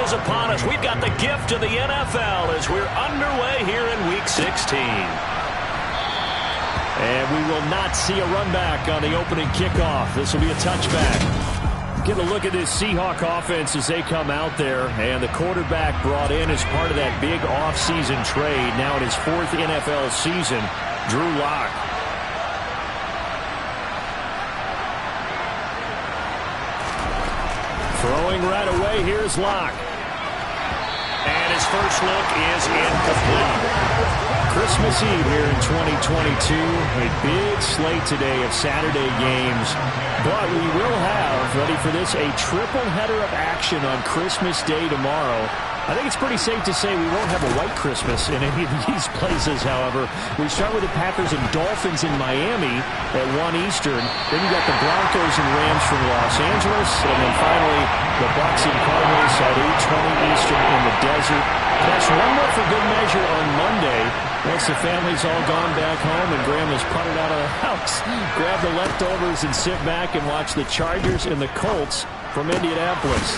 is upon us. We've got the gift of the NFL as we're underway here in Week 16. And we will not see a run back on the opening kickoff. This will be a touchback. Get a look at this Seahawk offense as they come out there. And the quarterback brought in as part of that big offseason trade. Now in his 4th NFL season, Drew Lock. Throwing right away, here's Lock. And his first look is incomplete. Christmas Eve here in 2022. A big slate today of Saturday games. But we will have, ready for this, a triple header of action on Christmas Day tomorrow. I think it's pretty safe to say we won't have a white Christmas in any of these places, however. We start with the Packers and Dolphins in Miami at 1 Eastern. Then you got the Broncos and Rams from Los Angeles. And then finally, the Bucs and Cardinals at 8:20 Eastern in the desert. Plus one more for good measure on Monday. Once the family's all gone back home and Grandma's punted out of the house, grab the leftovers and sit back and watch the Chargers and the Colts from Indianapolis.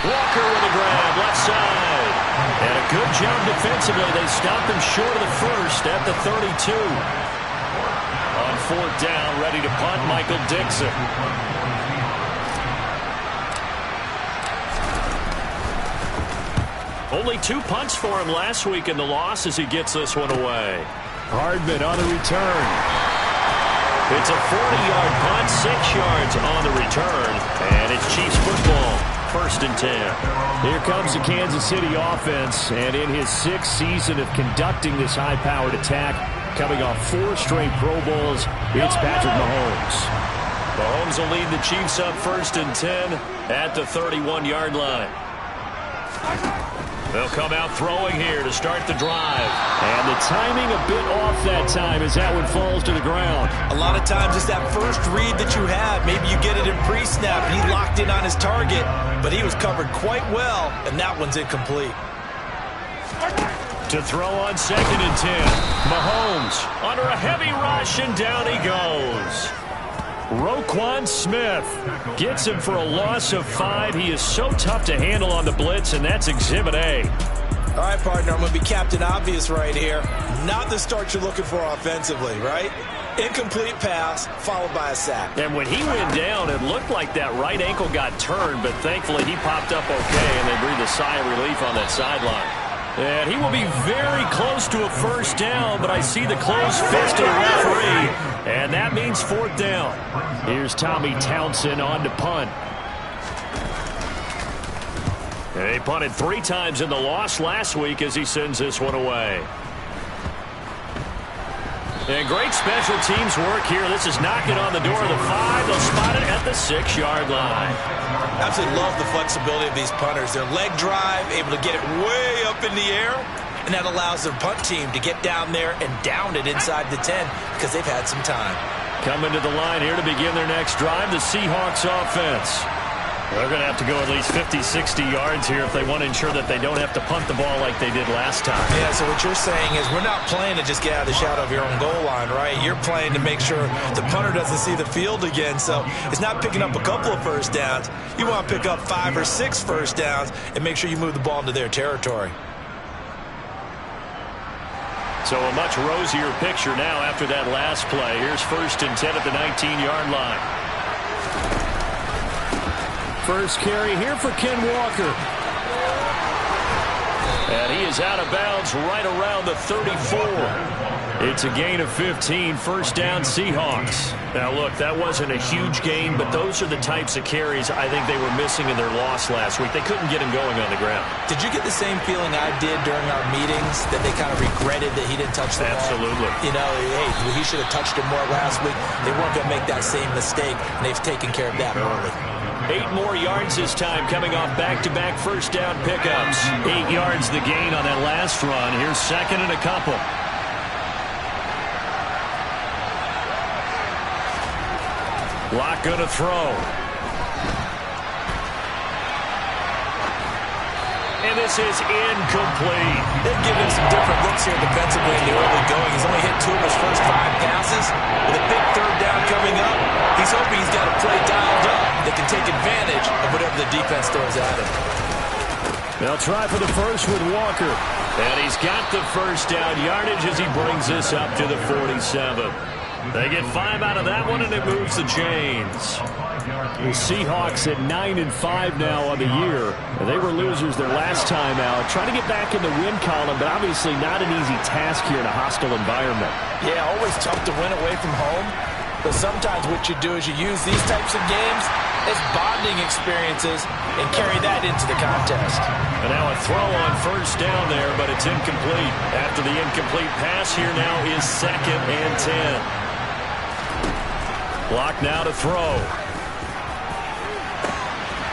Walker with a grab, left side. And a good job defensively. They stopped him short of the first at the 32. On 4th down, ready to punt, Michael Dixon. Only 2 punts for him last week in the loss as he gets this one away. Hardman on the return. It's a 40-yard punt, 6 yards on the return. And it's Chiefs football, 1st and 10. Here comes the Kansas City offense. And in his 6th season of conducting this high-powered attack, coming off 4 straight Pro Bowls, it's Patrick Mahomes. Mahomes will lead the Chiefs up 1st and 10 at the 31-yard line. They'll come out throwing here to start the drive. And the timing a bit off that time as that one falls to the ground. A lot of times it's that first read that you have. Maybe you get it in pre-snap and he locked in on his target, but he was covered quite well, and that one's incomplete. To throw on 2nd and 10. Mahomes under a heavy rush, and down he goes. Roquan Smith gets him for a loss of 5. He is so tough to handle on the blitz, and that's Exhibit A. All right, partner, I'm going to be Captain Obvious right here. Not the start you're looking for offensively, right? Incomplete pass, followed by a sack. And when he went down, it looked like that right ankle got turned, but thankfully he popped up okay, and they breathed a sigh of relief on that sideline. And he will be very close to a 1st down, but I see the closed fist of the referee, and that means 4th down. Here's Tommy Townsend on to punt. And they punted 3 times in the loss last week as he sends this one away. And great special teams work here. This is knocking on the door of the 5. They'll spot it at the 6-yard line. Absolutely love the flexibility of these punters. Their leg drive, able to get it way up in the air, and that allows their punt team to get down there and down it inside the 10 because they've had some time. Coming to the line here to begin their next drive, the Seahawks offense. They're going to have to go at least 50, 60 yards here if they want to ensure that they don't have to punt the ball like they did last time. Yeah, so what you're saying is we're not playing to just get out of the shadow of your own goal line, right? You're playing to make sure the punter doesn't see the field again. So it's not picking up a couple of 1st downs. You want to pick up 5 or 6 1st downs and make sure you move the ball into their territory. So a much rosier picture now after that last play. Here's 1st and 10 at the 19-yard line. First carry here for Ken Walker. And he is out of bounds right around the 34. It's a gain of 15, 1st down Seahawks. Now look, that wasn't a huge gain, but those are the types of carries I think they were missing in their loss last week. They couldn't get him going on the ground. Did you get the same feeling I did during our meetings, that they kind of regretted that he didn't touch the ball? Absolutely. You know, hey, he should have touched it more last week. They weren't going to make that same mistake, and they've taken care of that early. 8 more yards this time, coming off back-to-back 1st down pickups. 8 yards the gain on that last run. Here's 2nd and a couple. Lock gonna throw. And this is incomplete. They've given some different looks here defensively in the early going. He's only hit 2 of his first 5 passes. With a big 3rd down coming up, he's hoping he's got a play dialed up that can take advantage of whatever the defense throws at him. They'll try for the first with Walker. And he's got the first down yardage as he brings this up to the 47. They get 5 out of that one, and it moves the chains. The Seahawks at 9-5 now on the year. They were losers their last time out. Trying to get back in the win column, but obviously not an easy task here in a hostile environment. Yeah, always tough to win away from home. But sometimes what you do is you use these types of games as bonding experiences and carry that into the contest. And now a throw on first down there, but it's incomplete. After the incomplete pass, here now is 2nd and 10. Block now to throw.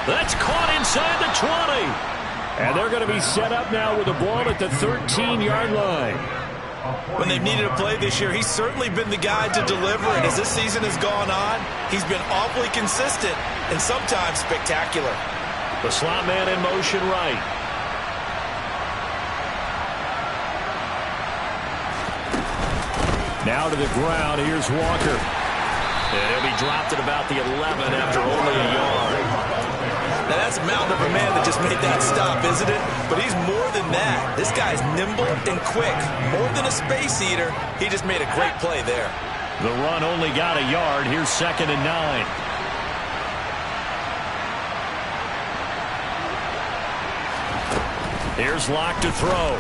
That's caught inside the 20. And they're going to be set up now with the ball at the 13-yard line. When they've needed a play this year, he's certainly been the guy to deliver. And as this season has gone on, he's been awfully consistent and sometimes spectacular. The slot man in motion right. Now to the ground. Here's Walker. And he'll be dropped at about the 11 after only a yard. Now that's a mountain of a man that just made that stop, isn't it? But he's more than that. This guy's nimble and quick. More than a space eater, he just made a great play there. The run only got a yard. Here's 2nd and 9. Here's Locke to throw.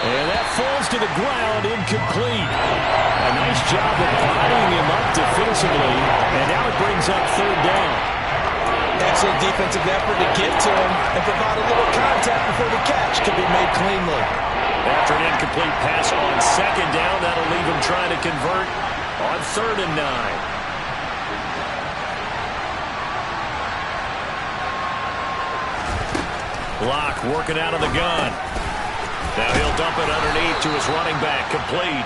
And that falls to the ground, incomplete. A nice job of bodying him up defensively. And now it brings up 3rd down. Excellent defensive effort to get to him and provide a little contact before the catch could be made cleanly. After an incomplete pass on 2nd down, that'll leave him trying to convert on 3rd and 9. Locke working out of the gun. Now he'll dump it underneath to his running back, complete.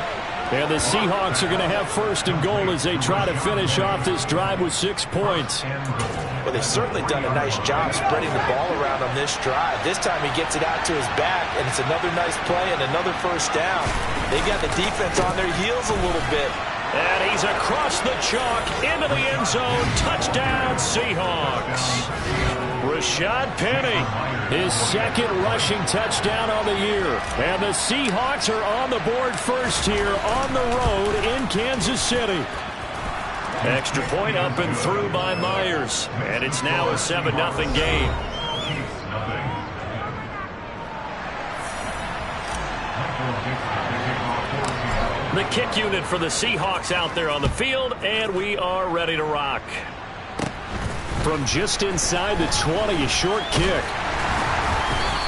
And the Seahawks are going to have 1st and goal as they try to finish off this drive with 6 points. Well, they've certainly done a nice job spreading the ball around on this drive. This time he gets it out to his back, and it's another nice play and another 1st down. They've got the defense on their heels a little bit. And he's across the chalk into the end zone. Touchdown, Seahawks. Rashad Penny, his 2nd rushing touchdown on the year. And the Seahawks are on the board first here on the road in Kansas City. Extra point up and through by Myers. And it's now a 7-0 game. The kick unit for the Seahawks out there on the field, and we are ready to rock. From just inside the 20, a short kick.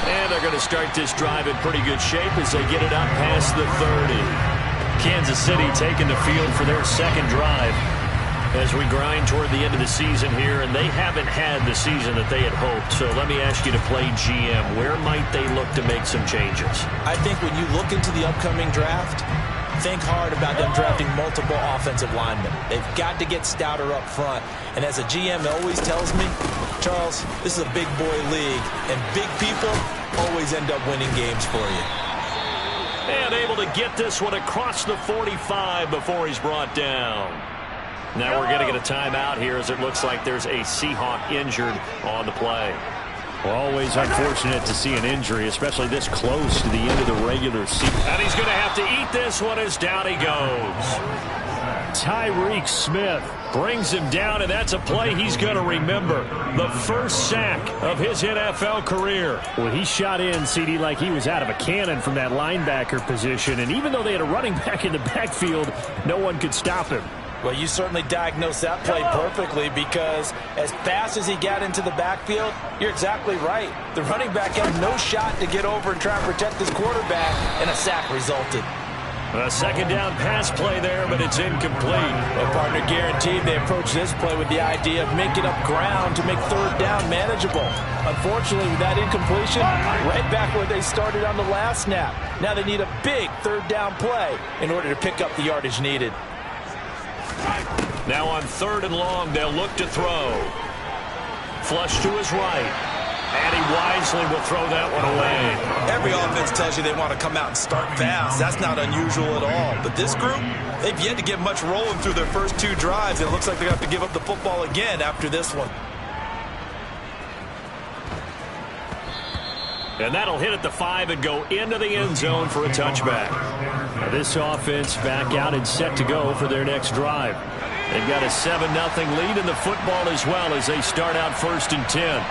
And they're going to start this drive in pretty good shape as they get it up past the 30. Kansas City taking the field for their 2nd drive as we grind toward the end of the season here, and they haven't had the season that they had hoped. So let me ask you to play GM. Where might they look to make some changes? I think when you look into the upcoming draft, think hard about them drafting multiple offensive linemen. They've got to get stouter up front. And as a GM always tells me, Charles, this is a big boy league, and big people always end up winning games for you. And able to get this one across the 45 before he's brought down. Now we're going to get a timeout here as it looks like there's a Seahawk injured on the play. Well, always unfortunate to see an injury, especially this close to the end of the regular season. And he's going to have to eat this one as down he goes. Tyreek Smith brings him down, and that's a play he's going to remember. The first sack of his NFL career. Well, he shot in, CD, like he was out of a cannon from that linebacker position. And even though they had a running back in the backfield, no one could stop him. Well, you certainly diagnosed that play perfectly because as fast as he got into the backfield, you're exactly right. The running back had no shot to get over and try and protect his quarterback, and a sack resulted. A 2nd down pass play there, but it's incomplete. Well, partner, guaranteed they approach this play with the idea of making up ground to make 3rd down manageable. Unfortunately, with that incompletion, right back where they started on the last snap. Now they need a big 3rd down play in order to pick up the yardage needed. Now on 3rd and long, they'll look to throw. Flush to his right. And he wisely will throw that one away. Every offense tells you they want to come out and start fast. That's not unusual at all. But this group, they've yet to get much rolling through their first 2 drives. It looks like they're going to have to give up the football again after this one. And that'll hit at the 5 and go into the end zone for a touchback. Now this offense back out and set to go for their next drive. They've got a 7-0 lead in the football as well as they start out 1st and 10.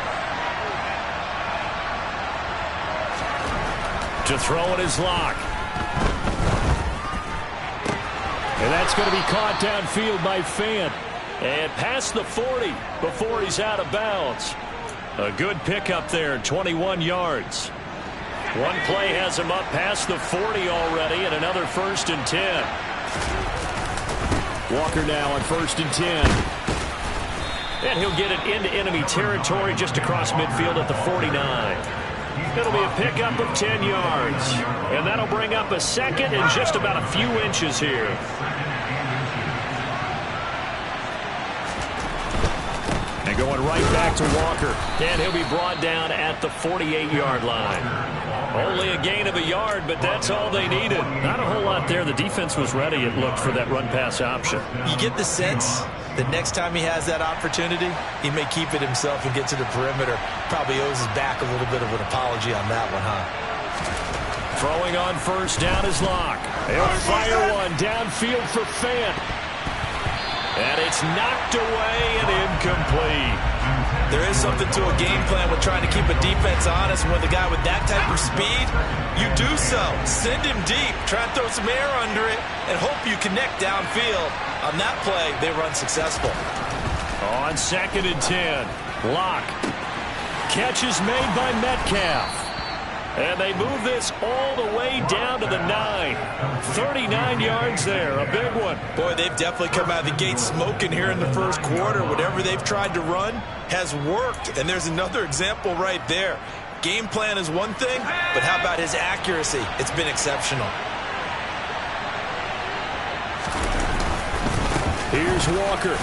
To throw it is Locke. And that's going to be caught downfield by Fant. And past the 40 before he's out of bounds. A good pickup there, 21 yards. One play has him up past the 40 already, and another 1st and 10. Walker now on 1st and 10. And he'll get it into enemy territory just across midfield at the 49. It'll be a pickup of 10 yards. And that'll bring up a 2nd and just about a few inches here. And going right back to Walker. And he'll be brought down at the 48-yard line. Only a gain of a yard, but that's all they needed. Not a whole lot there. The defense was ready, it looked, for that run-pass option. You get the sense that next time he has that opportunity, he may keep it himself and get to the perimeter. Probably owes his back a little bit of an apology on that one, huh? Throwing on 1st down is Locke. He'll fire one downfield for Fant. And it's knocked away and incomplete. There is something to a game plan with trying to keep a defense honest. With a guy with that type of speed, you do so. Send him deep. Try and throw some air under it and hope you connect downfield. On that play, they run successful. On 2nd and 10, Locke. Catch is made by Metcalf. And they move this all the way down to the 9. 39 yards there, a big one. Boy, they've definitely come out of the gate smoking here in the 1st quarter. Whatever they've tried to run has worked. And there's another example right there. Game plan is one thing, but how about his accuracy? It's been exceptional. Here's Walker.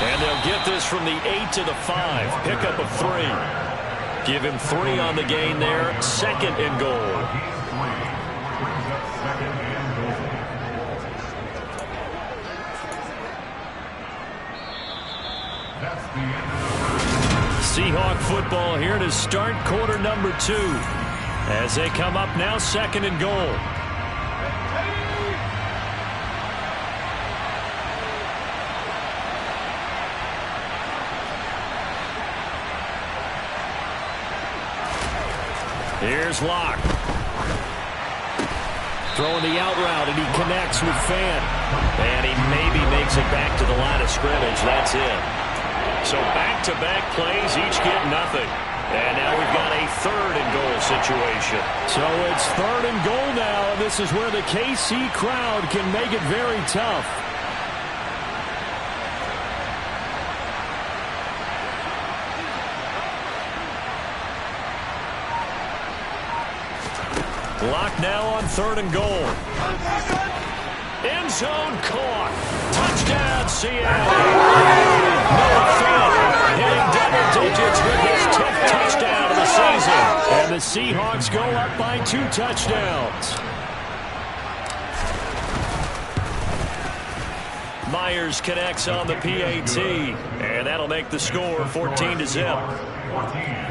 And they'll get this from the 8 to the 5. Pickup of 3. Give him 3 on the gain there. 2nd and goal. Seahawk football here to start quarter number 2. As they come up now, 2nd and goal. Here's Locke. Throwing the out route, and he connects with Fant. And he maybe makes it back to the line of scrimmage. That's it. So back-to-back plays, each get nothing. And now we've got a 3rd and goal situation. So it's 3rd and goal now, and this is where the KC crowd can make it very tough. Locke now on 3rd and goal. End zone caught. Touchdown, Seattle. Noah Fant hitting double digits with his 10th touchdown of the season. And the Seahawks go up by 2 touchdowns. Myers connects on the PAT. And that'll make the score 14-0.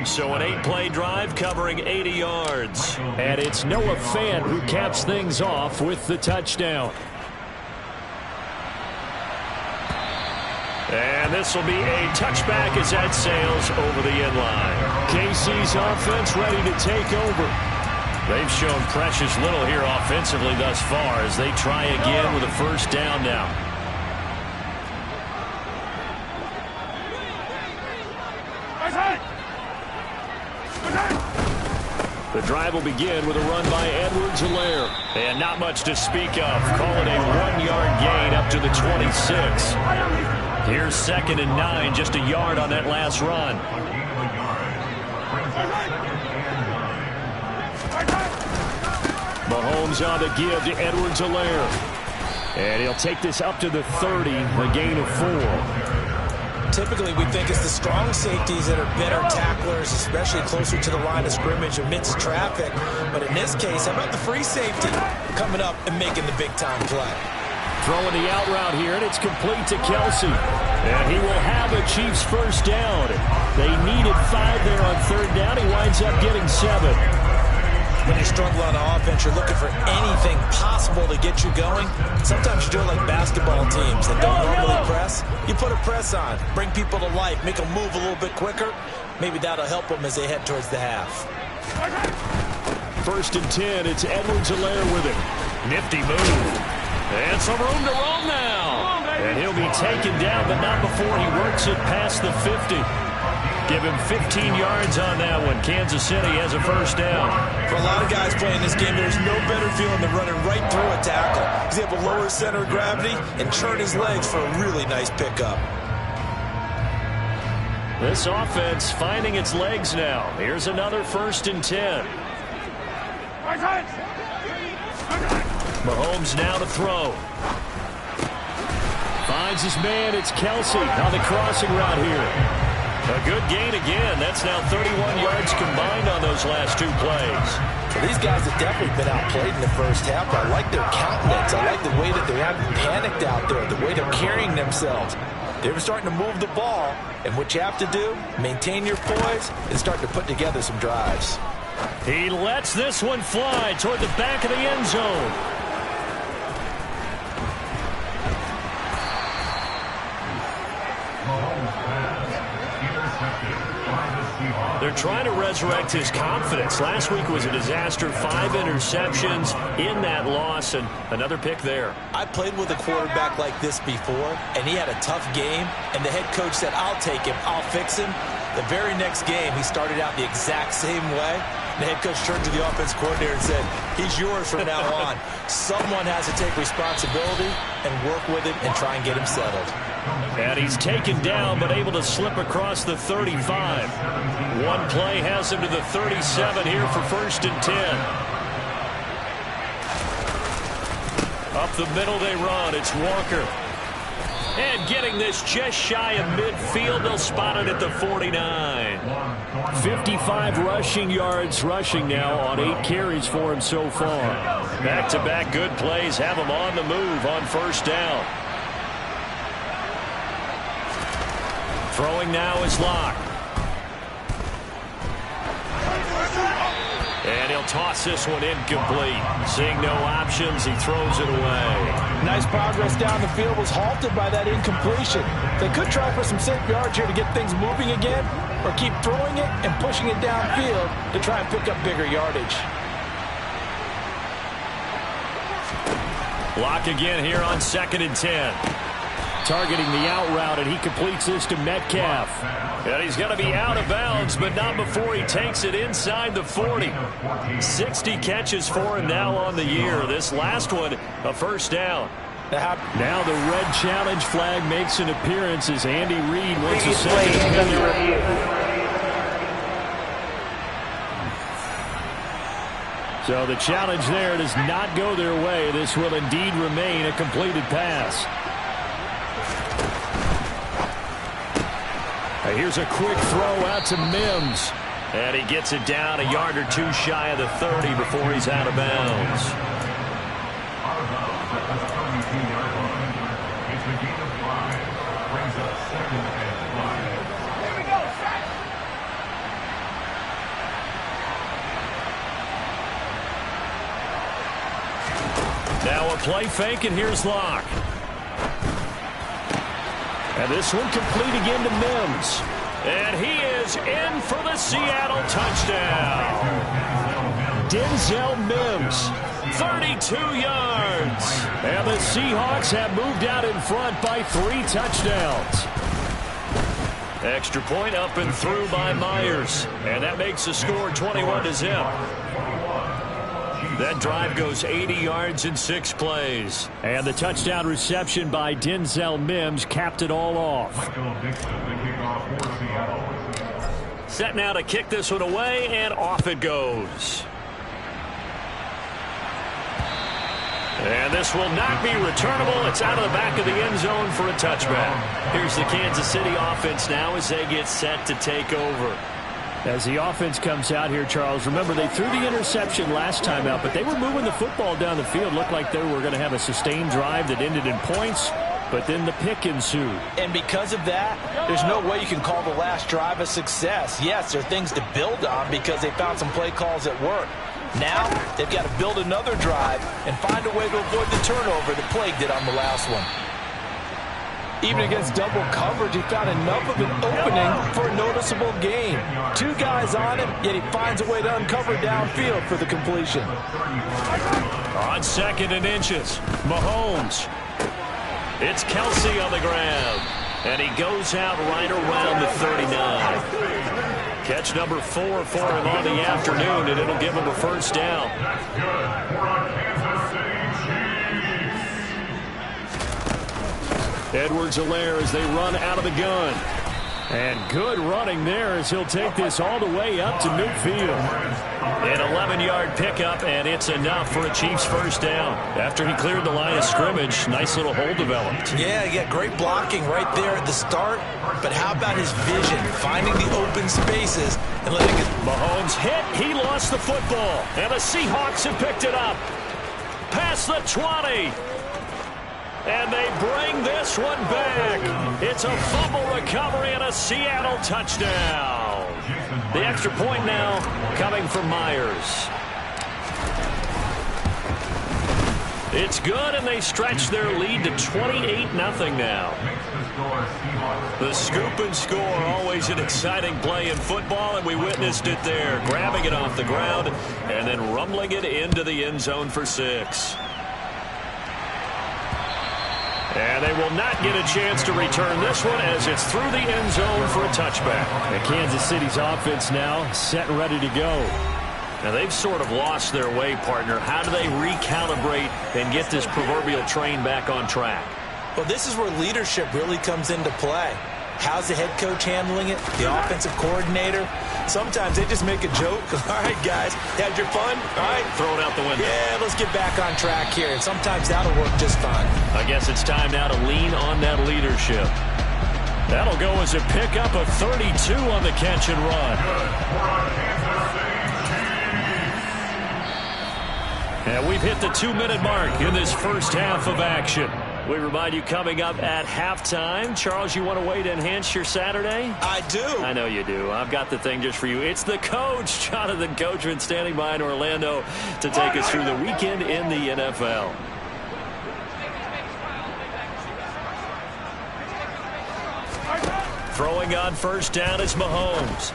So an 8-play drive covering 80 yards. And it's Noah Fant who caps things off with the touchdown. And this will be a touchback as that sails over the end line. KC's offense ready to take over. They've shown precious little here offensively thus far as they try again with a 1st down now. The drive will begin with a run by Edwards-Helaire. And not much to speak of. Call it a 1-yard gain up to the 26. Here's 2nd and 9, just a yard on that last run. Mahomes on the give to Edwards-Helaire. And he'll take this up to the 30, a gain of 4. Typically, we think it's the strong safeties that are better tacklers, especially closer to the line of scrimmage amidst traffic. But in this case, how about the free safety coming up and making the big-time play? Throwing the out route here, and it's complete to Kelsey. And he will have a Chiefs first down. They needed 5 there on third down. He winds up getting 7. When you struggle on offense, you're looking for anything possible to get you going. Sometimes you do it like basketball teams that don't normally press. You put a press on, bring people to life, make them move a little bit quicker. Maybe that'll help them as they head towards the half. 1st and 10, it's Edwards-Helaire with it. Nifty move. And some room to roam now. And he'll be taken down, but not before he works it past the 50. Give him 15 yards on that one. Kansas City has a first down. For a lot of guys playing this game, there's no better feeling than running right through a tackle. He's able to lower his center of gravity and turn his legs for a really nice pickup. This offense finding its legs now. Here's another 1st and 10. Mahomes now to throw. Finds his man. It's Kelsey on the crossing route here. A good gain again. That's now 31 yards combined on those last 2 plays. Well, these guys have definitely been outplayed in the first half. I like their countenance. I like the way that they haven't panicked out there, the way they're carrying themselves. They were starting to move the ball, and what you have to do, maintain your poise and start to put together some drives. He lets this one fly toward the back of the end zone. They're trying to resurrect his confidence. Last week was a disaster. 5 interceptions in that loss, and another pick there. I played with a quarterback like this before, and he had a tough game, and the head coach said, I'll take him, I'll fix him. The very next game, he started out the exact same way. The head coach turned to the offense coordinator and said, he's yours from now on. Someone has to take responsibility and work with him and try and get him settled. And he's taken down, but able to slip across the 35. One play has him to the 37 here for 1st and 10. Up the middle they run. It's Walker. And getting this just shy of midfield. They'll spot it at the 49. 55 rushing yards rushing now on 8 carries for him so far. Back-to-back good plays have him on the move on 1st down. Throwing now is Locke. And he'll toss this one incomplete. Seeing no options, he throws it away. Nice progress down the field, was halted by that incompletion. They could try for some safe yards here to get things moving again, or keep throwing it and pushing it downfield to try and pick up bigger yardage. Locke again here on 2nd and 10. Targeting the out route, and he completes this to Metcalf. And he's going to be out of bounds, but not before he takes it inside the 40. 60 catches for him now on the year. This last one, a 1st down. Now the red challenge flag makes an appearance as Andy Reid wants a second opinion. So the challenge there does not go their way. This will indeed remain a completed pass. Here's a quick throw out to Mims. And he gets it down a yard or 2 shy of the 30 before he's out of bounds. Now a play fake, and here's Locke. And this one complete again to Mims. And he is in for the Seattle touchdown. Denzel Mims, 32 yards. And the Seahawks have moved out in front by 3 touchdowns. Extra point up and through by Myers. And that makes the score 21-0. That drive goes 80 yards in 6 plays. And the touchdown reception by Denzel Mims capped it all off. Set now to kick this one away, and off it goes. And this will not be returnable. It's out of the back of the end zone for a touchback. Here's the Kansas City offense now as they get set to take over. As the offense comes out here, Charles, remember they threw the interception last time out, but they were moving the football down the field. Looked like they were going to have a sustained drive that ended in points, but then the pick ensued. And because of that, there's no way you can call the last drive a success. Yes, there are things to build on because they found some play calls that work. Now, they've got to build another drive and find a way to avoid the turnover that plagued it on the last one. Even against double coverage, he found enough of an opening for a noticeable gain. Two guys on him, yet he finds a way to uncover downfield for the completion. On 2nd and inches, Mahomes. It's Kelsey on the ground, and he goes out right around the 39. Catch number 4 for him on the afternoon, and it'll give him a first down. Edwards-Helaire as they run out of the gun. And good running there as he'll take this all the way up to midfield. An 11-yard pickup, and it's enough for a Chiefs first down. After he cleared the line of scrimmage, nice little hole developed. Yeah, great blocking right there at the start. But how about his vision, finding the open spaces and letting it... Mahomes hit. He lost the football, and the Seahawks have picked it up. Past the 20. And they bring this one back. It's a fumble recovery and a Seattle touchdown. The extra point now coming from Myers. It's good, and they stretch their lead to 28-0 now. The scoop and score, always an exciting play in football, and we witnessed it there. Grabbing it off the ground and then rumbling it into the end zone for 6. And they will not get a chance to return this one as it's through the end zone for a touchback. And Kansas City's offense now set and ready to go. Now they've sort of lost their way, partner. How do they recalibrate and get this proverbial train back on track? Well, this is where leadership really comes into play. How's the head coach handling it? The offensive coordinator? Sometimes they just make a joke. All right, guys, had your fun? All right. Throw it out the window. Yeah, let's get back on track here. And sometimes that'll work just fine. I guess it's time now to lean on that leadership. That'll go as a pickup of 32 on the catch and run. And we've hit the 2-minute mark in this first half of action. We remind you coming up at halftime. Charles, you want a way to enhance your Saturday? I do. I know you do. I've got the thing just for you. It's the coach, Jonathan Coachman, standing by in Orlando to take us through the weekend in the NFL. Throwing on first down is Mahomes.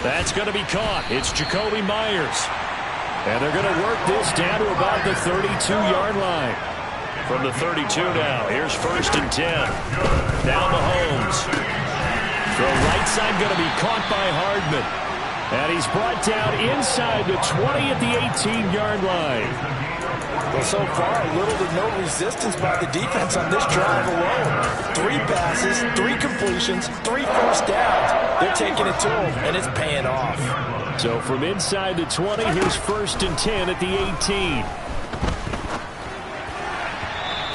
That's going to be caught. It's Jacoby Myers. And they're going to work this down to about the 32-yard line. From the 32 now, here's 1st and 10. Now Mahomes. The right side going to be caught by Hardman. And he's brought down inside the 20 at the 18-yard line. Well, so far, little to no resistance by the defense on this drive alone. 3 passes, 3 completions, 3 first downs. They're taking it to him, and it's paying off. So from inside the 20, here's 1st and 10 at the 18.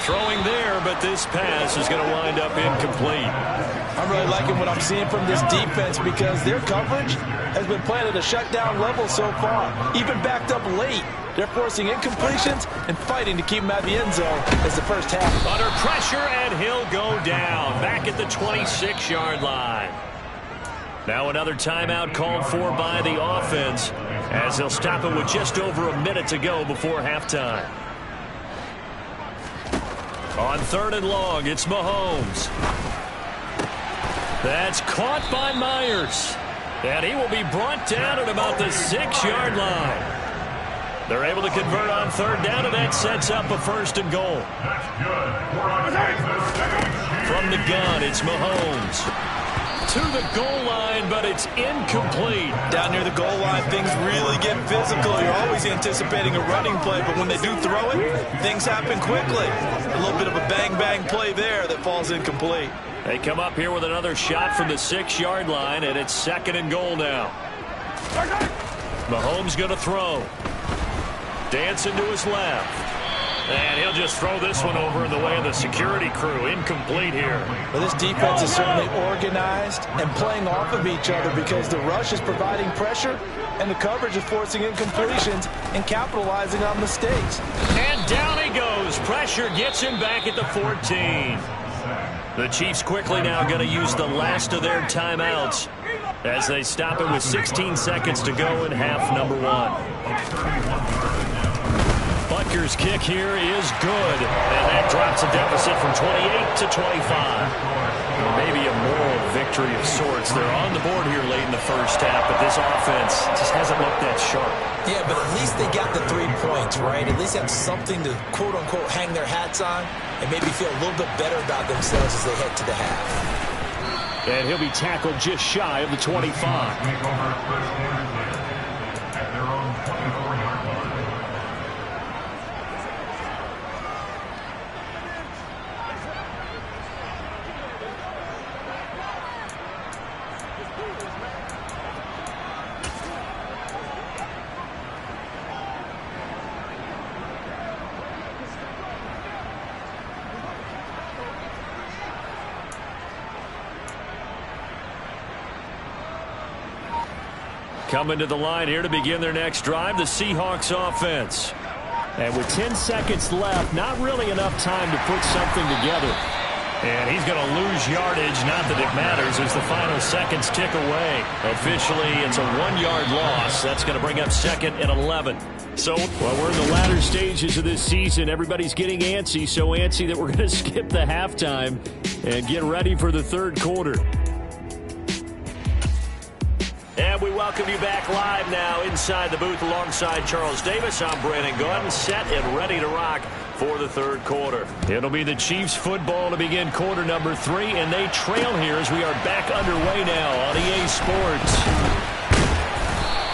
Throwing there, but this pass is going to wind up incomplete. I'm really liking what I'm seeing from this defense because their coverage has been playing at a shutdown level so far. Even backed up late. They're forcing incompletions and fighting to keep him at the end zone as the first half. Under pressure, and he'll go down. Back at the 26-yard line. Now another timeout called for by the offense as they'll stop it with just over a minute to go before halftime. On 3rd and long, it's Mahomes. That's caught by Myers. And he will be brought down at about the 6-yard line. They're able to convert on 3rd down, and that sets up a 1st and goal. From the gun, it's Mahomes. To the goal line, but it's incomplete. Down near the goal line, things really get physical. You're always anticipating a running play, but when they do throw it, things happen quickly. A little bit of a bang-bang play there that falls incomplete. They come up here with another shot from the 6-yard line, and it's 2nd and goal now. Mahomes going to throw. Dancing to his left. And he'll just throw this one over in the way of the security crew. Incomplete here. Well, this defense is certainly organized and playing off of each other because the rush is providing pressure and the coverage is forcing incompletions and capitalizing on mistakes. And down he goes. Pressure gets him back at the 14. The Chiefs quickly now going to use the last of their timeouts as they stop it with 16 seconds to go in half number 1. Butker's kick here is good, and that drops a deficit from 28 to 25. Maybe a moral victory of sorts. They're on the board here late in the first half, but this offense just hasn't looked that sharp. Yeah, but at least they got the 3 points, right? At least have something to, quote-unquote, hang their hats on and maybe feel a little bit better about themselves as they head to the half. And he'll be tackled just shy of the 25. Coming to the line here to begin their next drive, the Seahawks offense. And with 10 seconds left, not really enough time to put something together. And he's going to lose yardage, not that it matters, as the final seconds tick away. Officially, it's a 1-yard loss. That's going to bring up 2nd and 11. So, well, we're in the latter stages of this season. Everybody's getting antsy, so antsy that we're going to skip the halftime and get ready for the third quarter. And we welcome you back live now inside the booth alongside Charles Davis. I'm Brandon Gordon, set and ready to rock for the third quarter. It'll be the Chiefs football to begin quarter number 3, and they trail here as we are back underway now on EA Sports.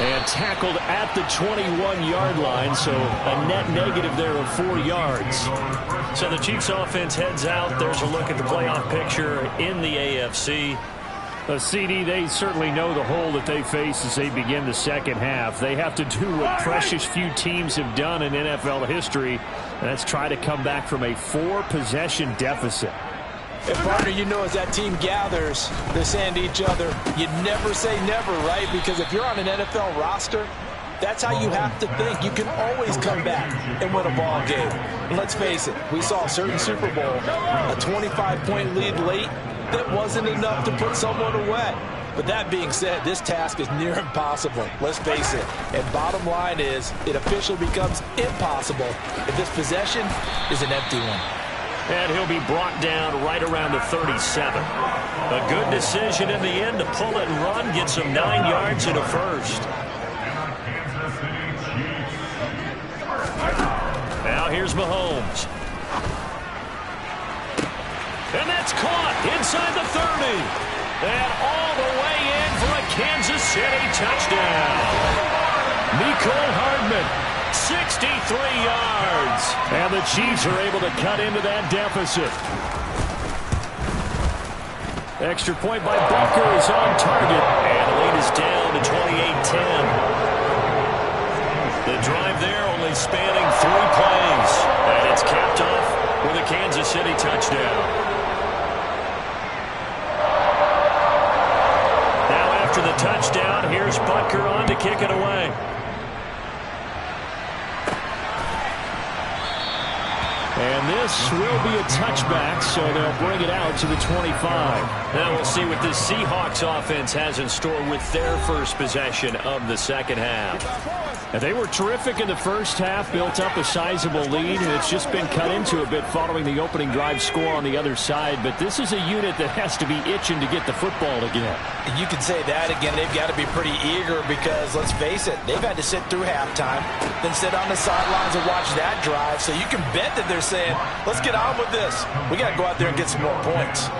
And tackled at the 21-yard line, so a net negative there of 4 yards. So the Chiefs offense heads out. There's a look at the playoff picture in the AFC. CD, they certainly know the hole that they face as they begin the second half. They have to do what precious few teams have done in NFL history, and that's try to come back from a 4-possession deficit. And partner, you know, as that team gathers, they're saying to each other, you never say never, right? Because if you're on an NFL roster, that's how you have to think. You can always come back and win a ball game. And let's face it, we saw a certain Super Bowl, a 25-point lead late, that wasn't enough to put someone away. But that being said, this task is near impossible. Let's face it. And bottom line is, it officially becomes impossible if this possession is an empty one. And he'll be brought down right around the 37. A good decision in the end to pull it and run, gets him 9 yards and a first. Now here's Mahomes. And that's caught inside the 30. And all the way in for a Kansas City touchdown. Mecole Hardman, 63 yards. And the Chiefs are able to cut into that deficit. Extra point by Butker is on target. And the lead is down to 28-10. The drive there only spanning 3 plays. And it's capped off with a Kansas City touchdown. After the touchdown, here's Butker on to kick it away. And this will be a touchback, so they'll bring it out to the 25. Now we'll see what this Seahawks offense has in store with their first possession of the second half. And they were terrific in the first half, built up a sizable lead, and it's just been cut into a bit following the opening drive score on the other side. But this is a unit that has to be itching to get the football again. And you can say that again. They've got to be pretty eager because, let's face it, they've had to sit through halftime, then sit on the sidelines and watch that drive. So you can bet that they're saying, let's get on with this. We got to go out there and get some more points.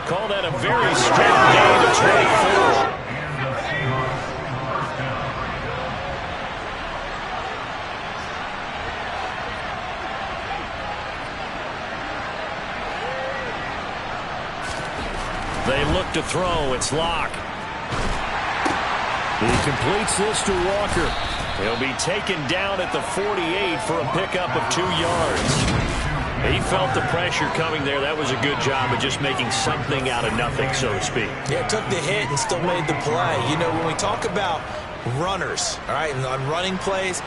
Call that a very strict game of 24. They look to throw. It's Locke. He completes this to Walker. He'll be taken down at the 48 for a pickup of 2 yards. He felt the pressure coming there. That was a good job of just making something out of nothing, so to speak. Yeah, took the hit and still made the play. You know, when we talk about runners, all right, and on running plays,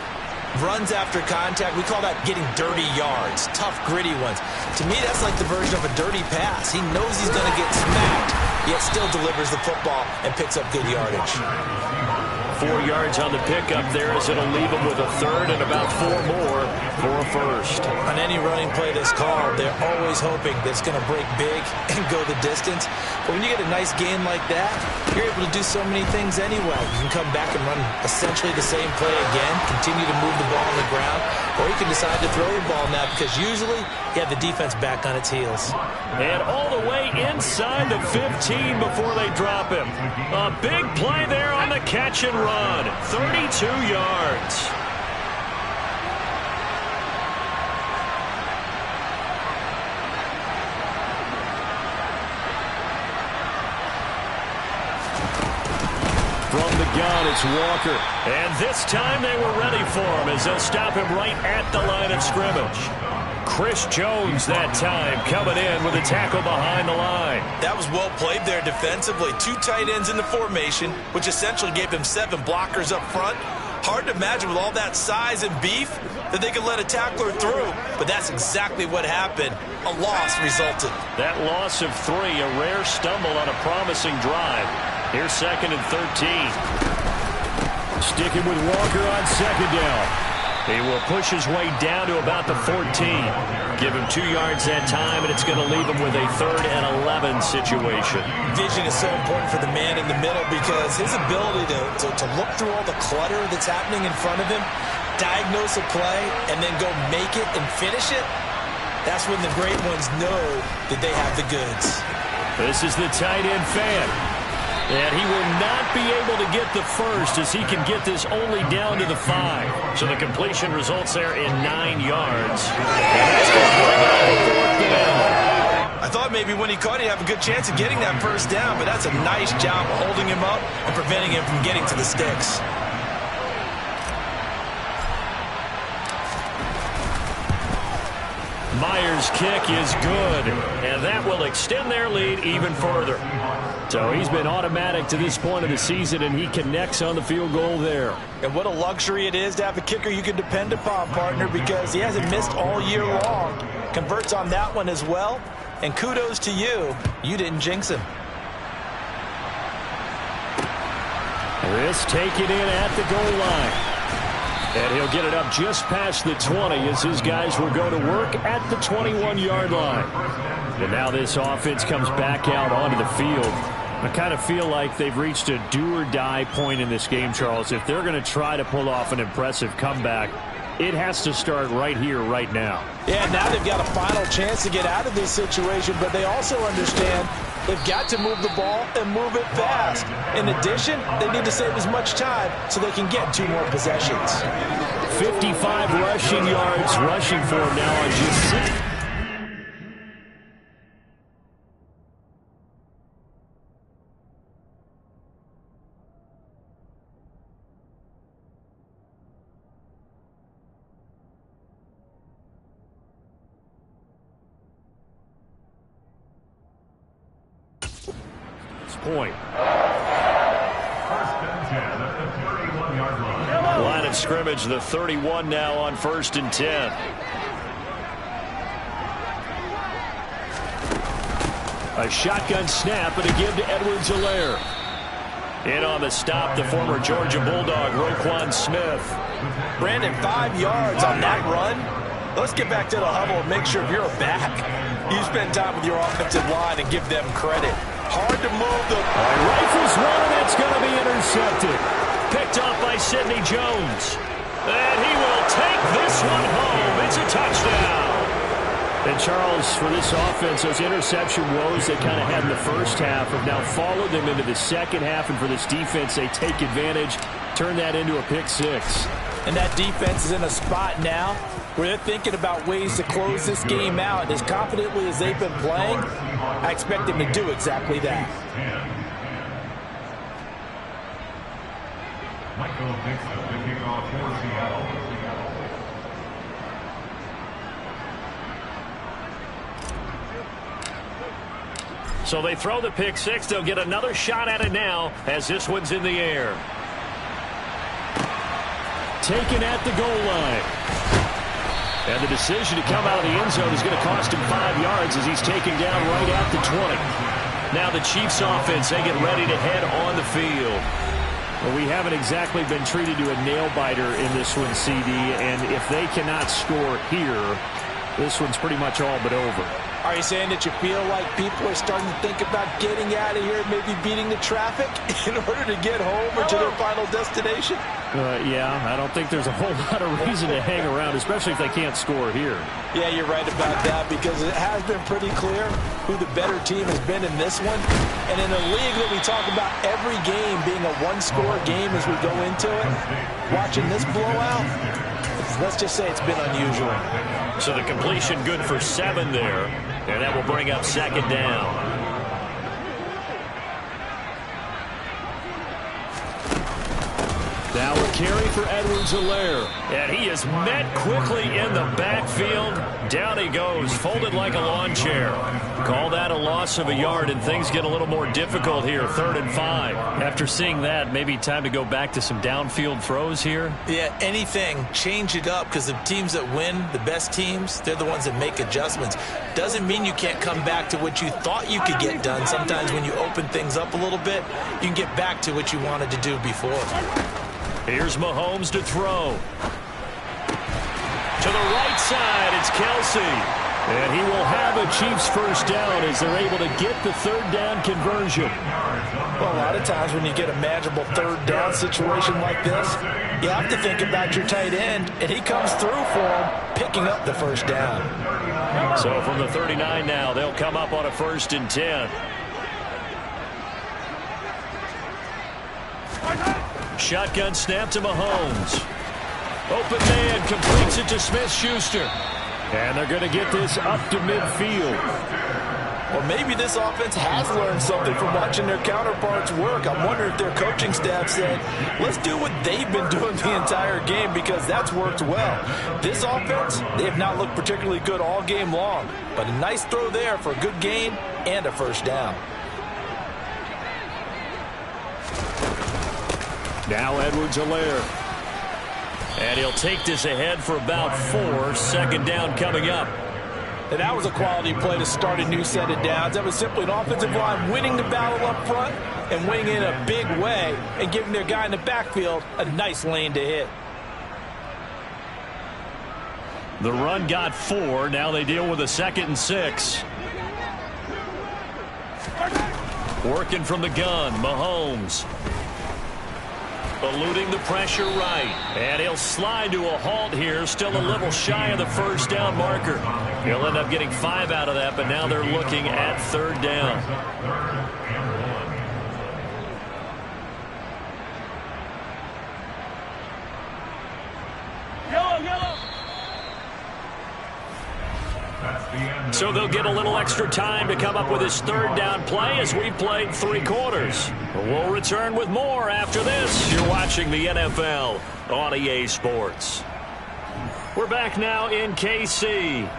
runs after contact, we call that getting dirty yards, tough, gritty ones. To me, that's like the version of a dirty pass. He knows he's going to get smacked, yet still delivers the football and picks up good yardage. 4 yards on the pickup there as it'll leave him with a third and about 4 more for a first. On any running play that's called, they're always hoping that it's going to break big and go the distance. But when you get a nice gain like that, you're able to do so many things anyway. You can come back and run essentially the same play again, continue to move the ball on the ground, or you can decide to throw the ball now because usually you have the defense back on its heels. And all the way inside the 15 before they drop him. A big play there on the catch and run. 32 yards. From the gun, it's Walker. And this time they were ready for him as they'll stop him right at the line of scrimmage. Chris Jones that time coming in with a tackle behind the line. That was well played there defensively. 2 tight ends in the formation, which essentially gave them 7 blockers up front. Hard to imagine with all that size and beef that they could let a tackler through, but that's exactly what happened. A loss resulted. That loss of 3, a rare stumble on a promising drive. Here's 2nd and 13. Sticking with Walker on 2nd down. He will push his way down to about the 14. Give him 2 yards that time, and it's going to leave him with a 3rd and 11 situation. Vision is so important for the man in the middle because his ability to look through all the clutter that's happening in front of him, diagnose a play, and then go make it and finish it, that's when the great ones know that they have the goods. This is the tight end fan. And he will not be able to get the first as he can get this only down to the 5. So the completion results there in 9 yards. And that's going to bring out the 4th down. I thought maybe when he caught it, he'd have a good chance of getting that first down, but that's a nice job holding him up and preventing him from getting to the sticks. Myers' kick is good, and that will extend their lead even further. So he's been automatic to this point of the season, and he connects on the field goal there. And what a luxury it is to have a kicker you can depend upon, partner, because he hasn't missed all year long. Converts on that one as well, and kudos to you. You didn't jinx him. This taken in at the goal line. And he'll get it up just past the 20 as his guys will go to work at the 21-yard line. And now this offense comes back out onto the field. I kind of feel like they've reached a do-or-die point in this game, Charles. If they're going to try to pull off an impressive comeback, it has to start right here, right now. Yeah, now they've got a final chance to get out of this situation, but they also understand they've got to move the ball and move it fast. In addition, they need to save as much time so they can get 2 more possessions. 55 rushing yards rushing for him now on just 6. Point. Line of scrimmage, the 31 now on 1st and 10. A shotgun snap and a give to Edwards-Helaire. In on the stop, the former Georgia Bulldog, Roquan Smith. Brandon, 5 yards on that run. Let's get back to the huddle and make sure if you're a back, you spend time with your offensive line and give them credit. Hard to move the... Rifles one, and it's going to be intercepted. Picked off by Sidney Jones. And he will take this one home. It's a touchdown. And Charles, for this offense, those interception woes they kind of had in the first half have now followed them into the second half. And for this defense, they take advantage, turn that into a pick 6. And that defense is in a spot now where they're thinking about ways to close this game out. And as confidently as they've been playing, I expect them to do exactly that. Michael Dixon, the kickoff for Seattle. So they throw the pick six. They'll get another shot at it now as this one's in the air. Taken at the goal line. And the decision to come out of the end zone is going to cost him 5 yards as he's taken down right at the 20. Now the Chiefs offense, they get ready to head on the field. Well, we haven't exactly been treated to a nail-biter in this one, CD, and if they cannot score here, this one's pretty much all but over. Are you saying that you feel like people are starting to think about getting out of here, maybe beating the traffic in order to get home or to their final destination? Yeah, I don't think there's a whole lot of reason to hang around, especially if they can't score here. Yeah, you're right about that because it has been pretty clear who the better team has been in this one. And in a league that we talk about every game being a one-score game as we go into it, watching this blowout, let's just say it's been unusual. So the completion good for 7 there, and that will bring up second down. Now a carry for Edwards-Helaire. And he is met quickly in the backfield. Down he goes, folded like a lawn chair. Call that a loss of a yard, and things get a little more difficult here, 3rd and 5. After seeing that, maybe time to go back to some downfield throws here? Yeah, anything. Change it up because the teams that win, the best teams, they're the ones that make adjustments. Doesn't mean you can't come back to what you thought you could get done. Sometimes when you open things up a little bit, you can get back to what you wanted to do before. Here's Mahomes to throw. To the right side, it's Kelsey. And he will have a Chiefs first down as they're able to get the 3rd down conversion. Well, a lot of times when you get a manageable 3rd down situation like this, you have to think about your tight end, and he comes through for him, picking up the first down. So from the 39 now, they'll come up on a 1st and 10. Shotgun snap to Mahomes. Open man completes it to Smith-Schuster. And they're going to get this up to midfield. Well, maybe this offense has learned something from watching their counterparts work. I'm wondering if their coaching staff said, let's do what they've been doing the entire game because that's worked well. This offense, they have not looked particularly good all game long. But a nice throw there for a good gain and a first down. Now Edwards-Helaire. And he'll take this ahead for about 4. Second down coming up. And that was a quality play to start a new set of downs. That was simply an offensive line winning the battle up front and winning in a big way and giving their guy in the backfield a nice lane to hit. The run got 4. Now they deal with a 2nd and 6. Working from the gun, Mahomes. Eluding the pressure right. And he'll slide to a halt here. Still a little shy of the first down marker. He'll end up getting 5 out of that, but now they're looking at 3rd down. So they'll get a little extra time to come up with his 3rd down play as we played 3 quarters. We'll return with more after this. You're watching the NFL on EA Sports. We're back now in KC.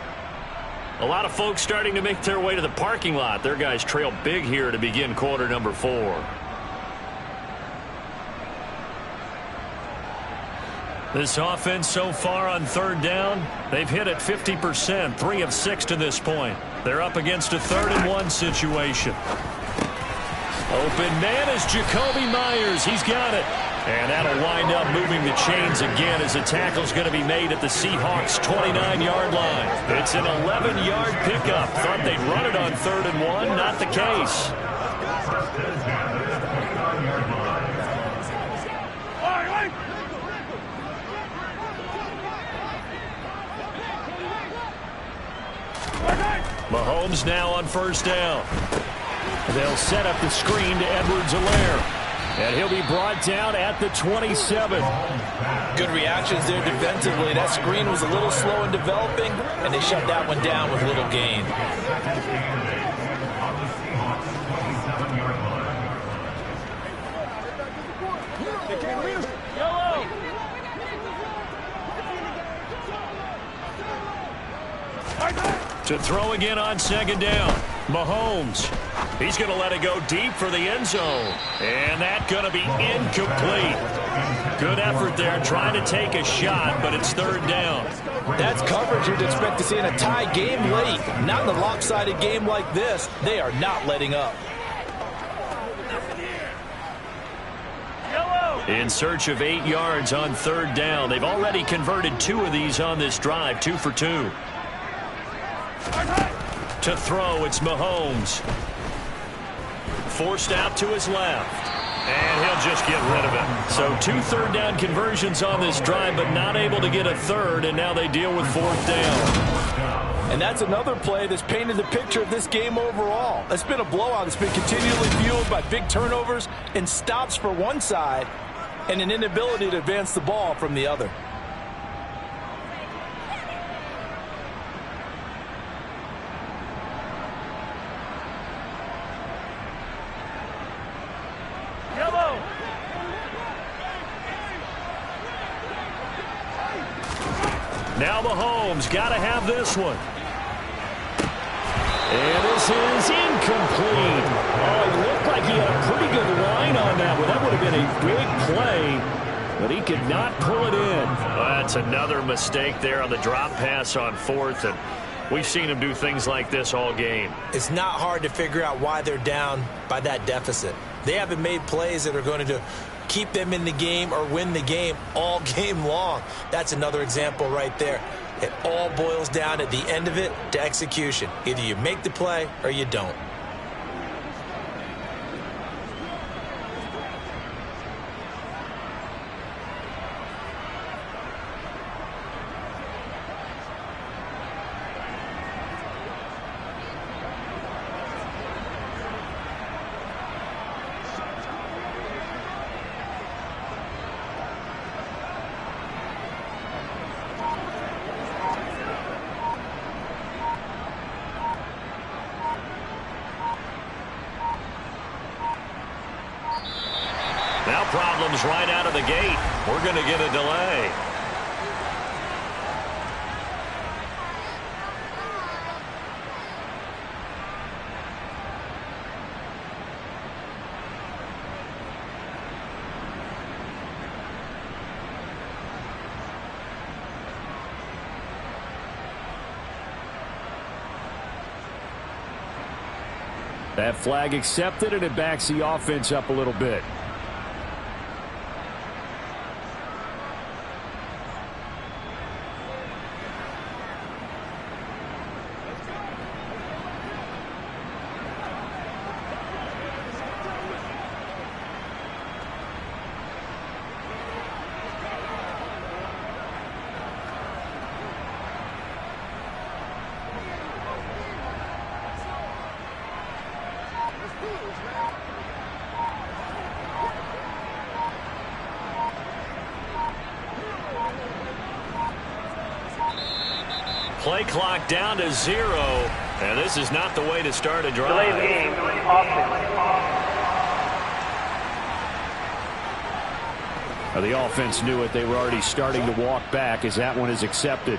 A lot of folks starting to make their way to the parking lot. Their guys trail big here to begin quarter number 4. This offense so far on 3rd down, they've hit it 50%, 3 of 6 to this point. They're up against a 3rd and 1 situation. Open man is Jacoby Myers. He's got it. And that'll wind up moving the chains again as the tackle's going to be made at the Seahawks' 29-yard line. It's an 11-yard pickup. Thought they'd run it on 3rd and 1. Not the case. Mahomes now on 1st down. They'll set up the screen to Edwards-Helaire. And he'll be brought down at the 27. Good reactions there defensively. That screen was a little slow in developing, and they shut that one down with little gain. To throw again on 2nd down. Mahomes. He's going to let it go deep for the end zone. And that's going to be incomplete. Good effort there trying to take a shot, but it's third down. That's coverage you'd expect to see in a tie game late. Not in a lopsided game like this. They are not letting up. In search of 8 yards on third down. They've already converted 2 of these on this drive, 2 for 2. To throw, it's Mahomes. Forced out to his left. And he'll just get rid of it. So 2 third down conversions on this drive, but not able to get a third, and now they deal with fourth down. And that's another play that's painted the picture of this game overall. It's been a blowout. It's been continually fueled by big turnovers and stops for one side and an inability to advance the ball from the other. Now Mahomes got to have this one. And this is incomplete. Oh, it looked like he had a pretty good line on that one. That would have been a big play, but he could not pull it in. Well, that's another mistake there on the drop pass on fourth, and we've seen him do things like this all game. It's not hard to figure out why they're down by that deficit. They haven't made plays that are going to keep them in the game or win the game all game long. That's another example right there. It all boils down at the end of it to execution. Either you make the play or you don't. Now problems right out of the gate. We're going to get a delay. That flag accepted, and it backs the offense up a little bit. Play clock down to 0, and this is not the way to start a drive. Delay the game. The offense knew it. They were already starting to walk back as that one is accepted.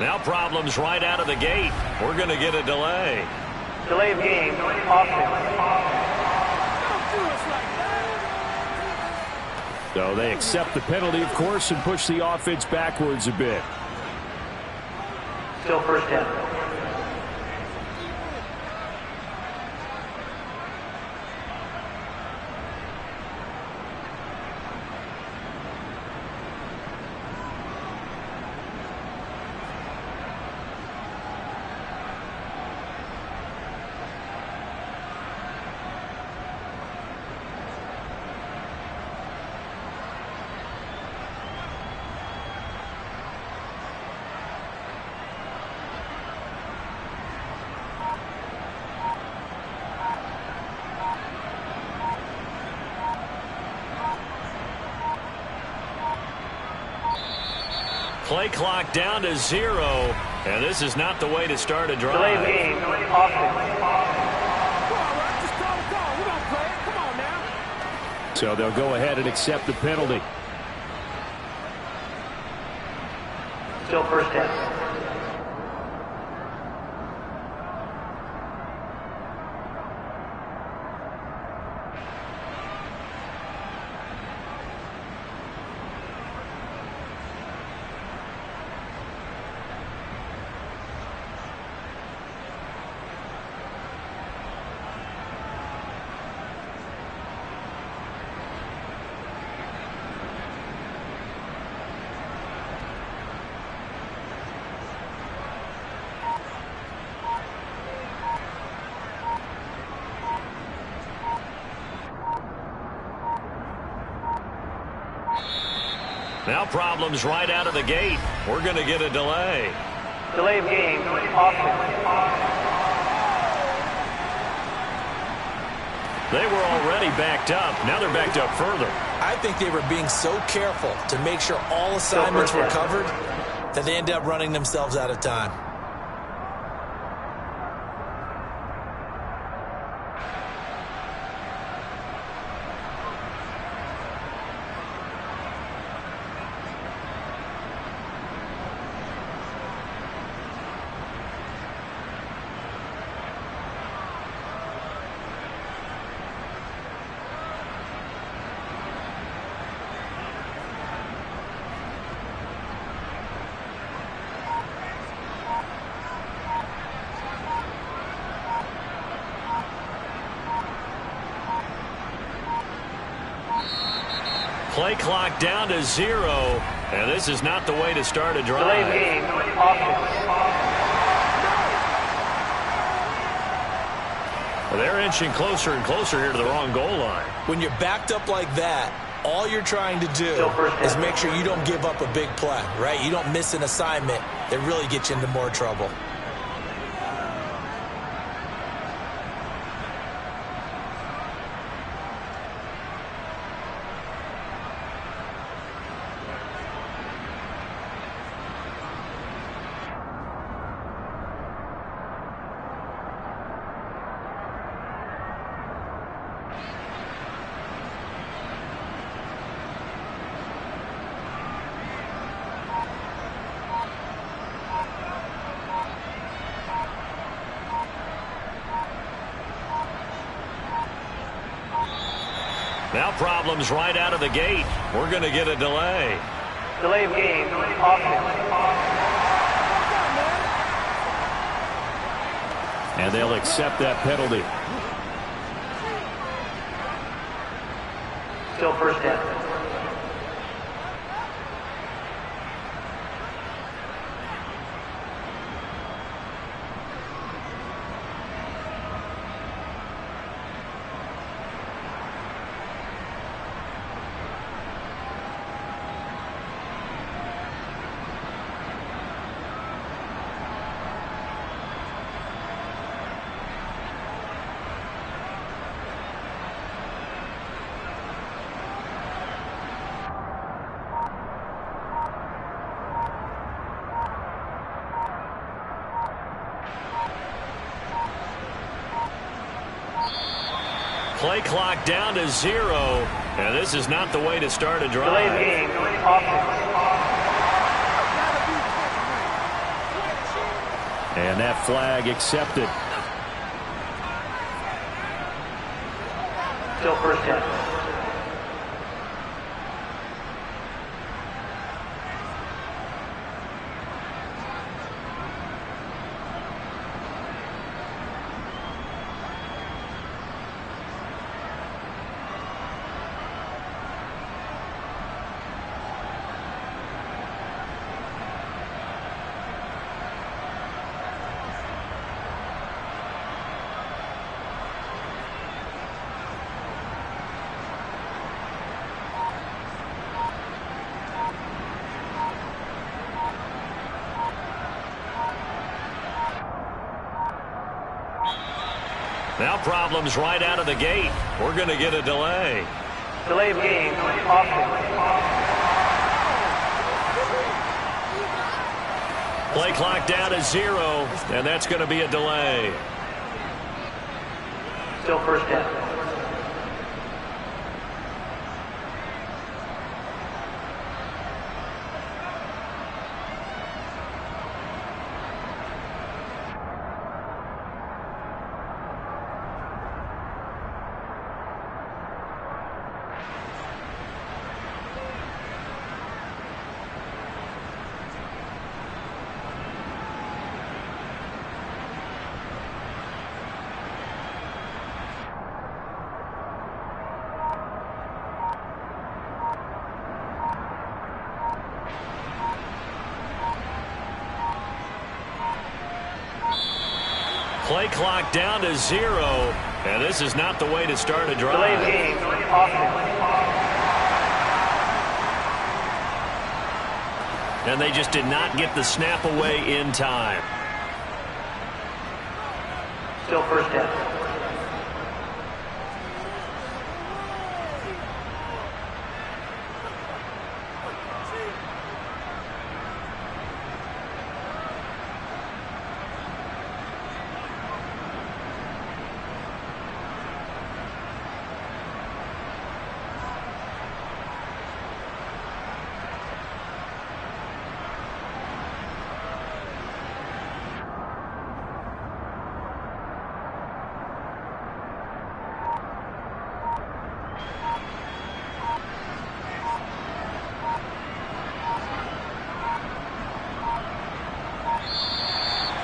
Now problems right out of the gate. We're going to get a delay. Delay of game, offense. So they accept the penalty, of course, and push the offense backwards a bit. Still first down. Play clock down to 0, and this is not the way to start a drive. Delay of game, offense. So they'll go ahead and accept the penalty. Still first down. Now problems right out of the gate. We're going to get a delay. Delay of game, offense. They were already backed up. Now they're backed up further. I think they were being so careful to make sure all assignments were covered that they ended up running themselves out of time. Play clock down to 0, and this is not the way to start a drive. Delay of game, offense. Well, they're inching closer and closer here to the wrong goal line. When you're backed up like that, all you're trying to do is make sure you don't give up a big play, right? You don't miss an assignment that really gets you into more trouble. Now problems right out of the gate. We're going to get a delay. Delay of game, offense. And they'll accept that penalty. Still first down. Play clock down to 0, and this is not the way to start a drive. Delay of game, offense. And that flag accepted. Still first down. Now problems right out of the gate. We're going to get a delay. Delay of game, offense. Play clock down to 0, and that's going to be a delay. Still first down. Play clock down to 0, and this is not the way to start a drive. Delay of game, offense. And they just did not get the snap away in time. Still first down.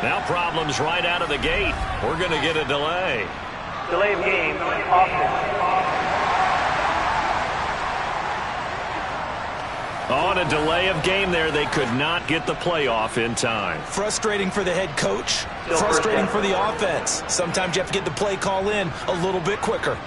Now problems right out of the gate. We're going to get a delay. Delay of game, offense. On a delay of game there, they could not get the playoff in time. Frustrating for the head coach. Still Frustrating first for the offense. Sometimes you have to get the play call in a little bit quicker.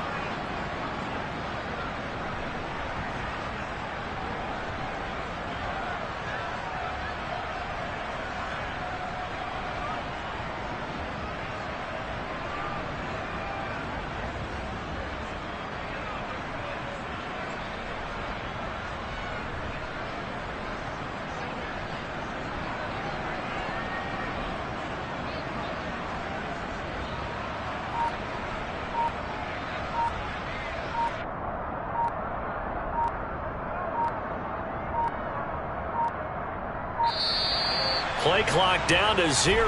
Play clock down to 0,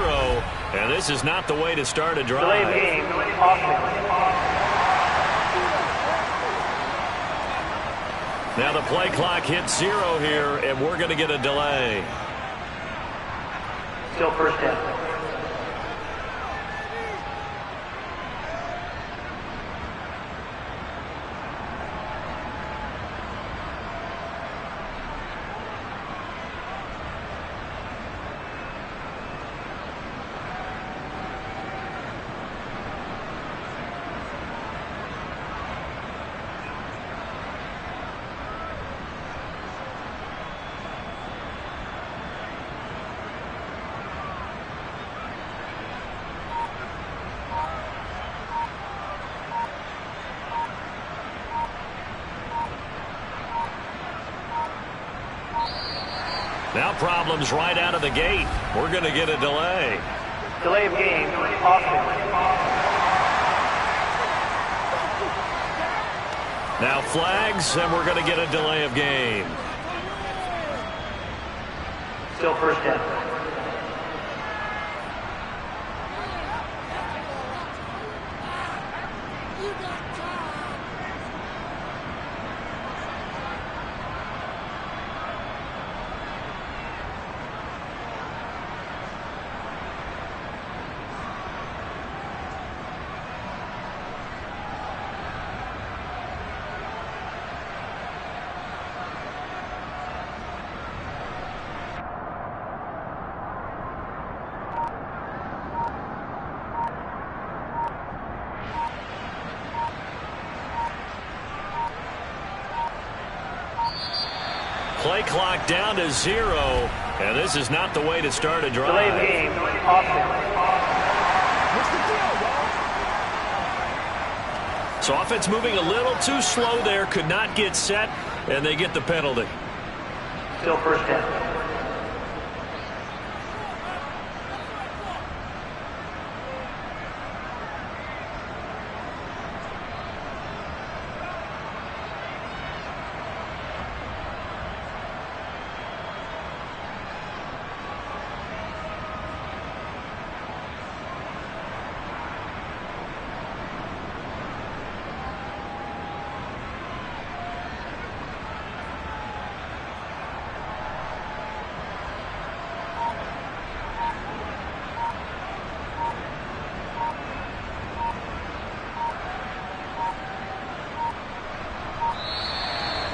and this is not the way to start a drive. Delay of game, offense. Now the play clock hits 0 here, and we're going to get a delay. Still first down. Now problems right out of the gate. We're going to get a delay. Delay of game, offense. Now flags, and we're going to get a delay of game. Still first down. Play clock down to 0, and this is not the way to start a drive. Delay of game, offense. So offense moving a little too slow there, could not get set, and they get the penalty. Still first down.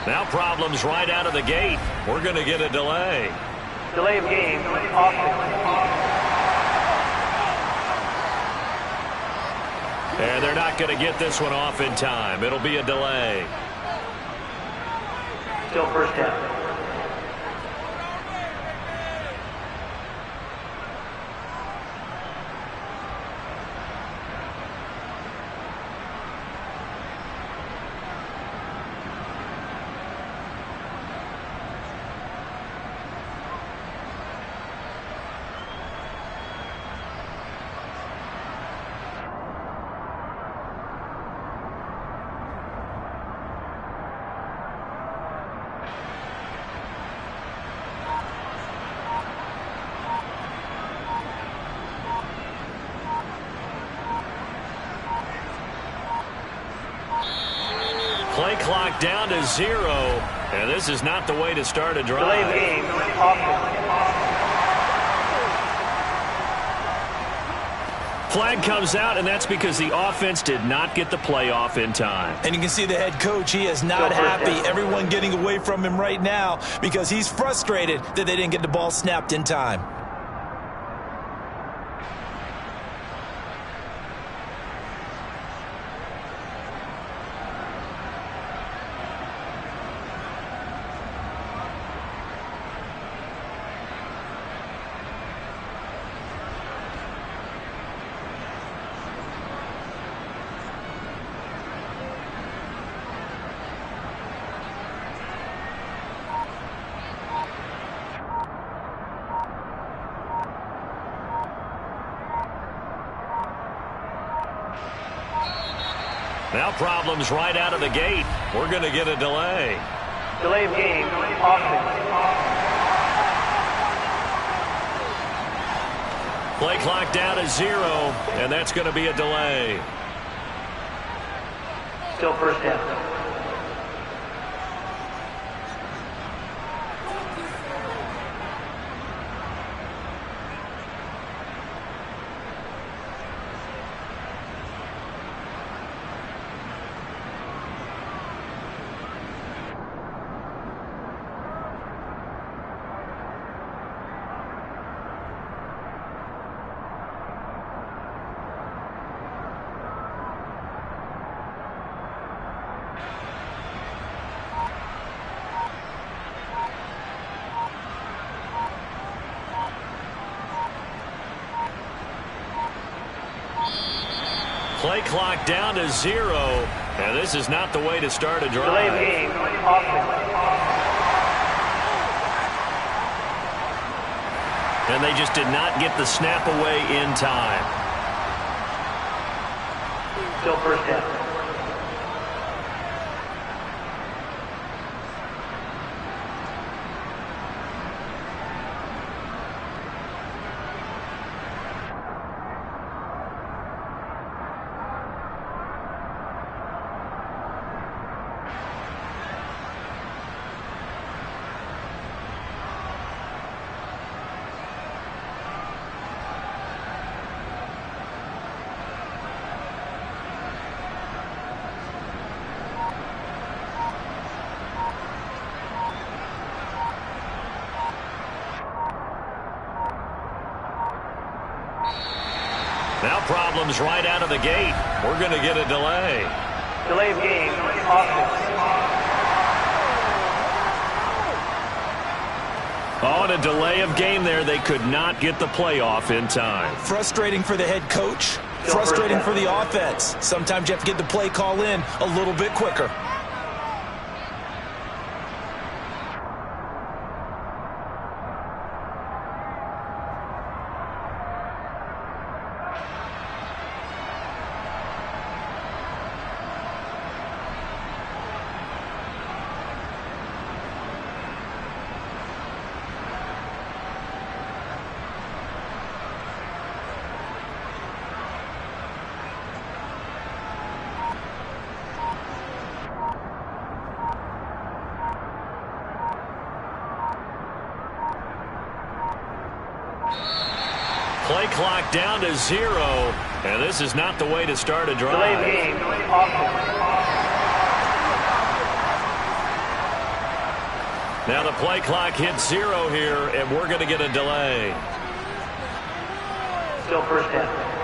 Now problems right out of the gate. We're going to get a delay. Delay of game, offense. And they're not going to get this one off in time. It'll be a delay. Still first down. Play clock down to 0, and this is not the way to start a drive. Delay of game, offense. Flag comes out, and that's because the offense did not get the play off in time. And you can see the head coach, he is not happy. Everyone getting away from him right now because he's frustrated that they didn't get the ball snapped in time. Now problems right out of the gate. We're going to get a delay. Delay of game, offense. Play clock down to 0, and that's going to be a delay. Still first down. Play clock down to 0, and this is not the way to start a drive. Delay of game, offense. And they just did not get the snap away in time. Still first down. Now problems right out of the gate. We're going to get a delay. Delay of game, offense. On a delay of game there, they could not get the playoff in time. Frustrating for the head coach, frustrating for the offense. Sometimes you have to get the play call in a little bit quicker. Play clock down to 0, and this is not the way to start a drive. Delay game, offense. Now the play clock hits 0 here, and we're going to get a delay. Still first down.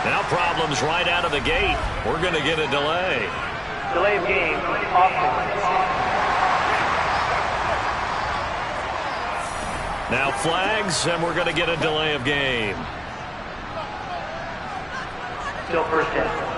Now problems right out of the gate. We're going to get a delay. Delay of game, offense. Now flags, and we're going to get a delay of game. Still first down.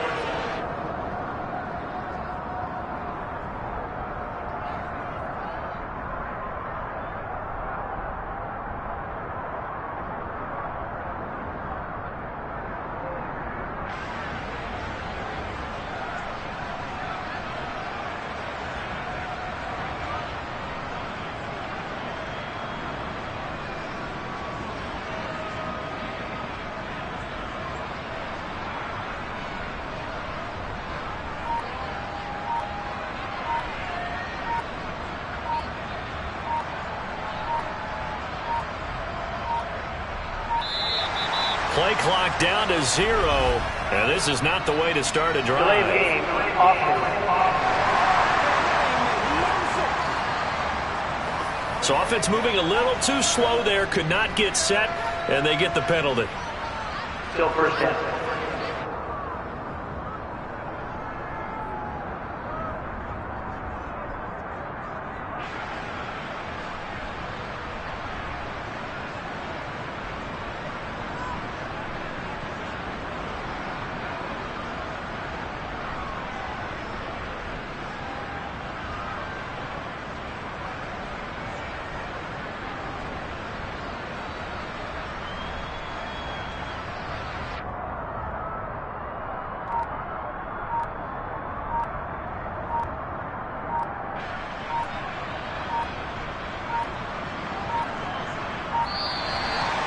Play clock down to 0, and this is not the way to start a drive. Delay of game, offense. So offense moving a little too slow there, could not get set, and they get the penalty. Still first down.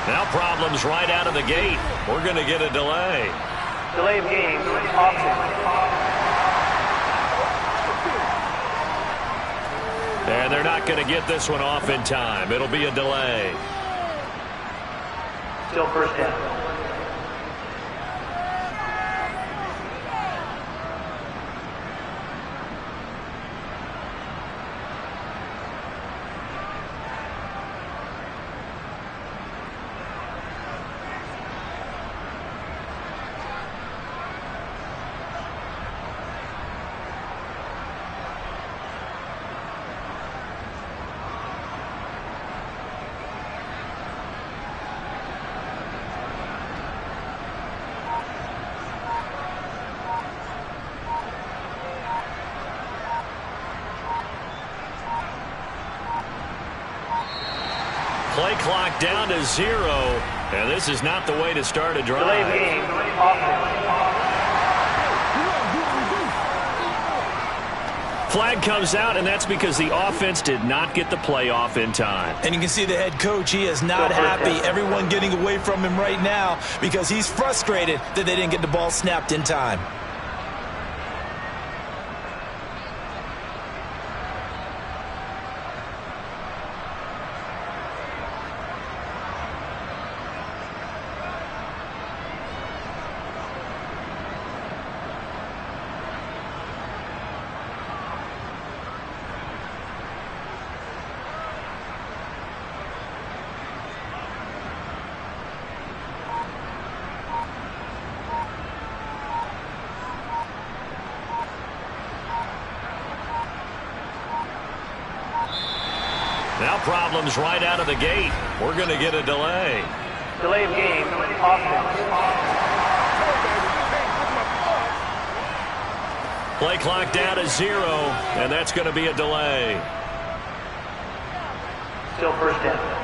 Now problems right out of the gate. We're going to get a delay. Delay of game, offense. And they're not going to get this one off in time. It'll be a delay. Still first down. Play clock down to 0, and this is not the way to start a drive. Delay of game, offense. Flag comes out, and that's because the offense did not get the play off in time. And you can see the head coach, he is not happy. Everyone getting away from him right now because he's frustrated that they didn't get the ball snapped in time. Now problems right out of the gate. We're going to get a delay. Delay of game, offense. Play clock down to 0, and that's going to be a delay. Still first down.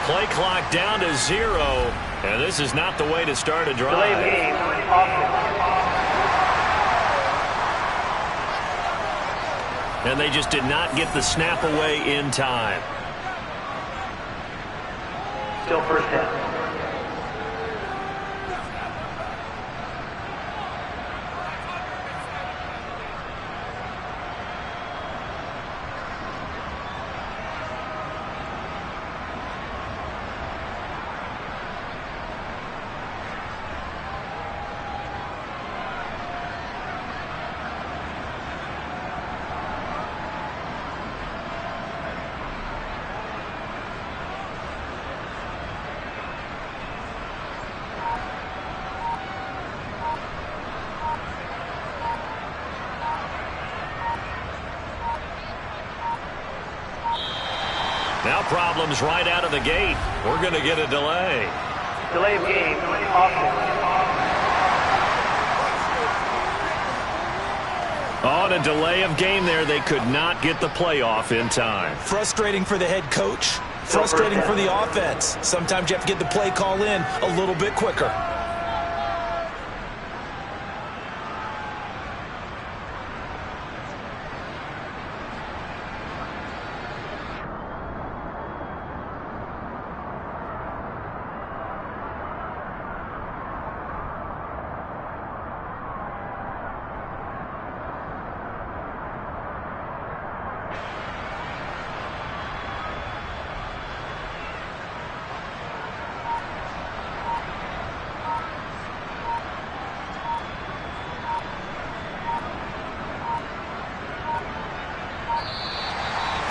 Play clock down to 0, and this is not the way to start a drive. Delay of game, offense. And they just did not get the snap away in time. Still first down. Now problems right out of the gate. We're going to get a delay. Delay of game, offense. On a delay of game there, they could not get the play off in time. Frustrating for the head coach. Frustrating for the offense. Sometimes you have to get the play call in a little bit quicker.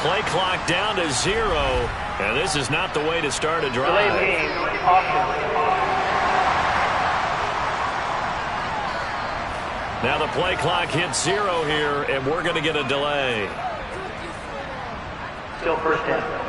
Play clock down to 0, and this is not the way to start a drive. Delay of game, offense. Now the play clock hits 0 here, and we're going to get a delay. Still first down.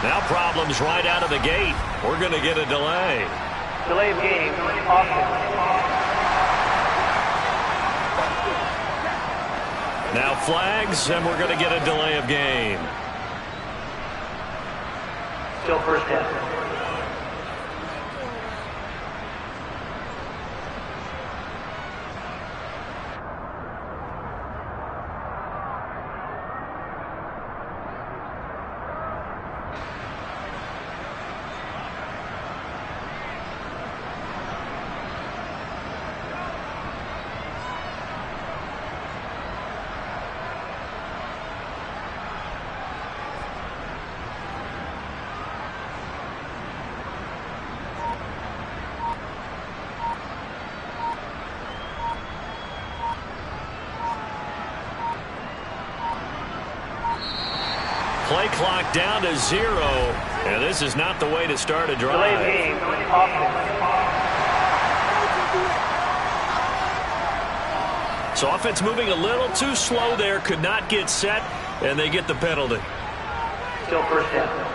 Now problems right out of the gate. We're going to get a delay. Delay of game, offense. Now flags, and we're going to get a delay of game. Still first down. Play clock down to 0, and this is not the way to start a drive. Delayed game, offense. So offense moving a little too slow there, could not get set, and they get the penalty. Still first down.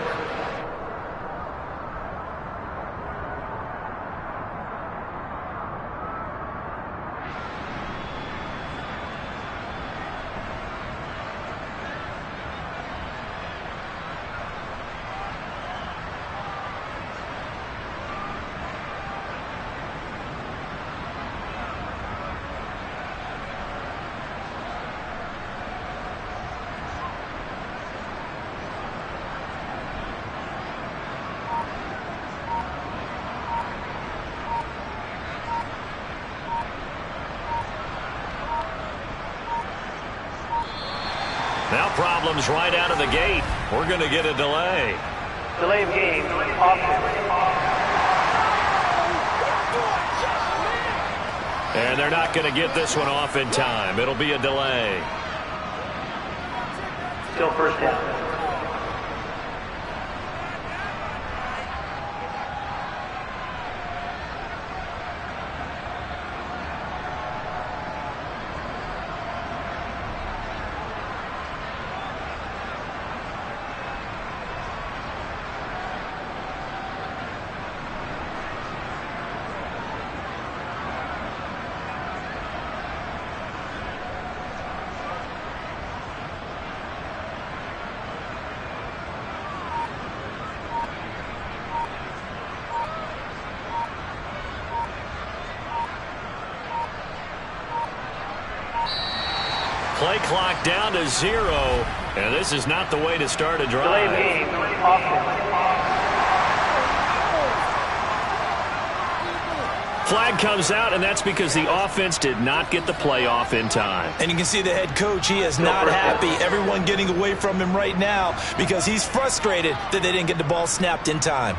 Now problems right out of the gate. We're going to get a delay. Delay of game, offense. And they're not going to get this one off in time. It'll be a delay. Still first down. Play clock down to 0, and this is not the way to start a drive. Delay of game, offense. Flag comes out, and that's because the offense did not get the play off in time. And you can see the head coach, he is not happy. Everyone getting away from him right now because he's frustrated that they didn't get the ball snapped in time.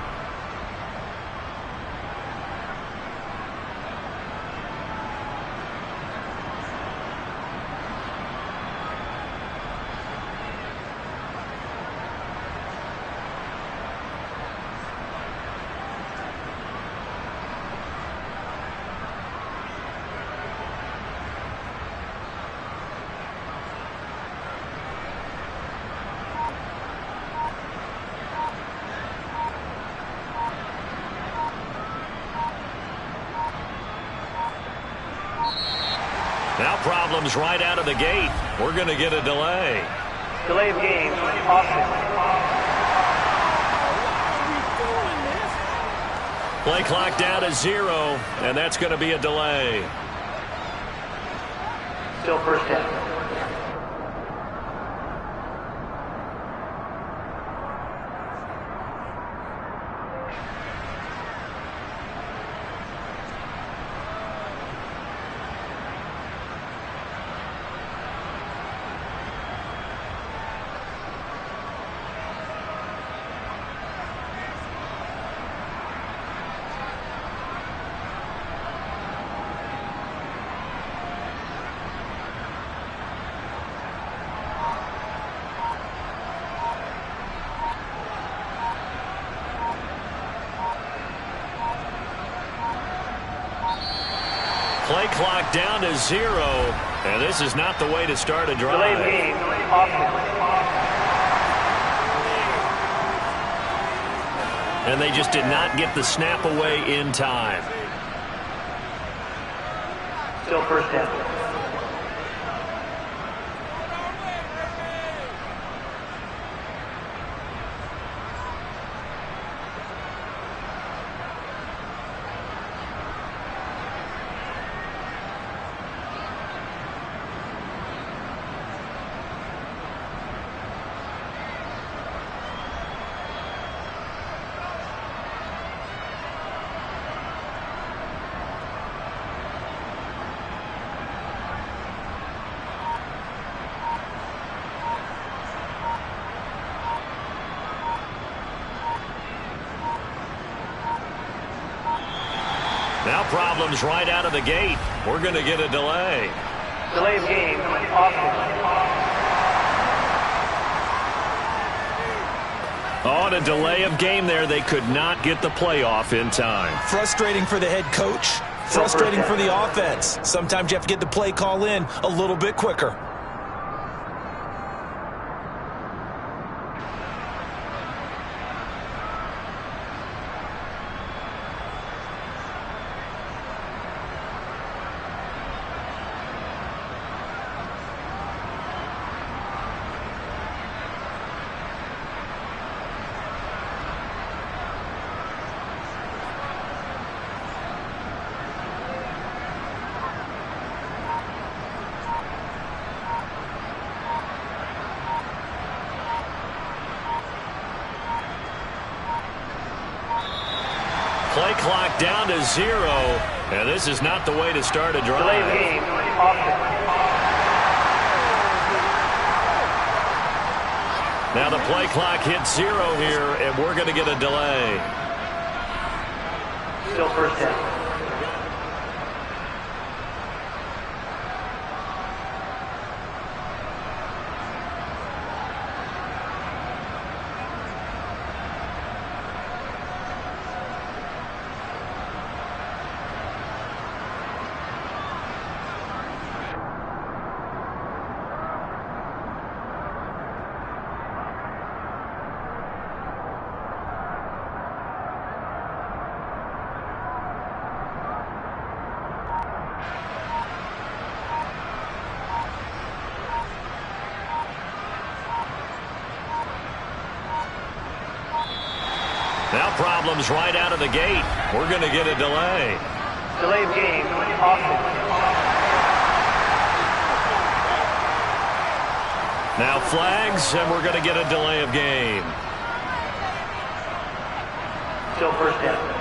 Now problems right out of the gate. We're going to get a delay. Delay of game, offense. Play clock down to 0, and that's going to be a delay. Still first down. Play clock down to 0, and this is not the way to start a drive. Delay of game, offense. And they just did not get the snap away in time. Still first down. Now problems right out of the gate. We're going to get a delay. Delay of game, offense. On a delay of game there, they could not get the playoff in time. Frustrating for the head coach. Frustrating for the offense. Sometimes you have to get the play call in a little bit quicker. Play clock down to 0, and this is not the way to start a drive. Delay of game, offense. Now the play clock hits 0 here, and we're going to get a delay. Still first down. Now problems right out of the gate. We're going to get a delay. Delay of game, offense. Now flags, and we're going to get a delay of game. Still first down.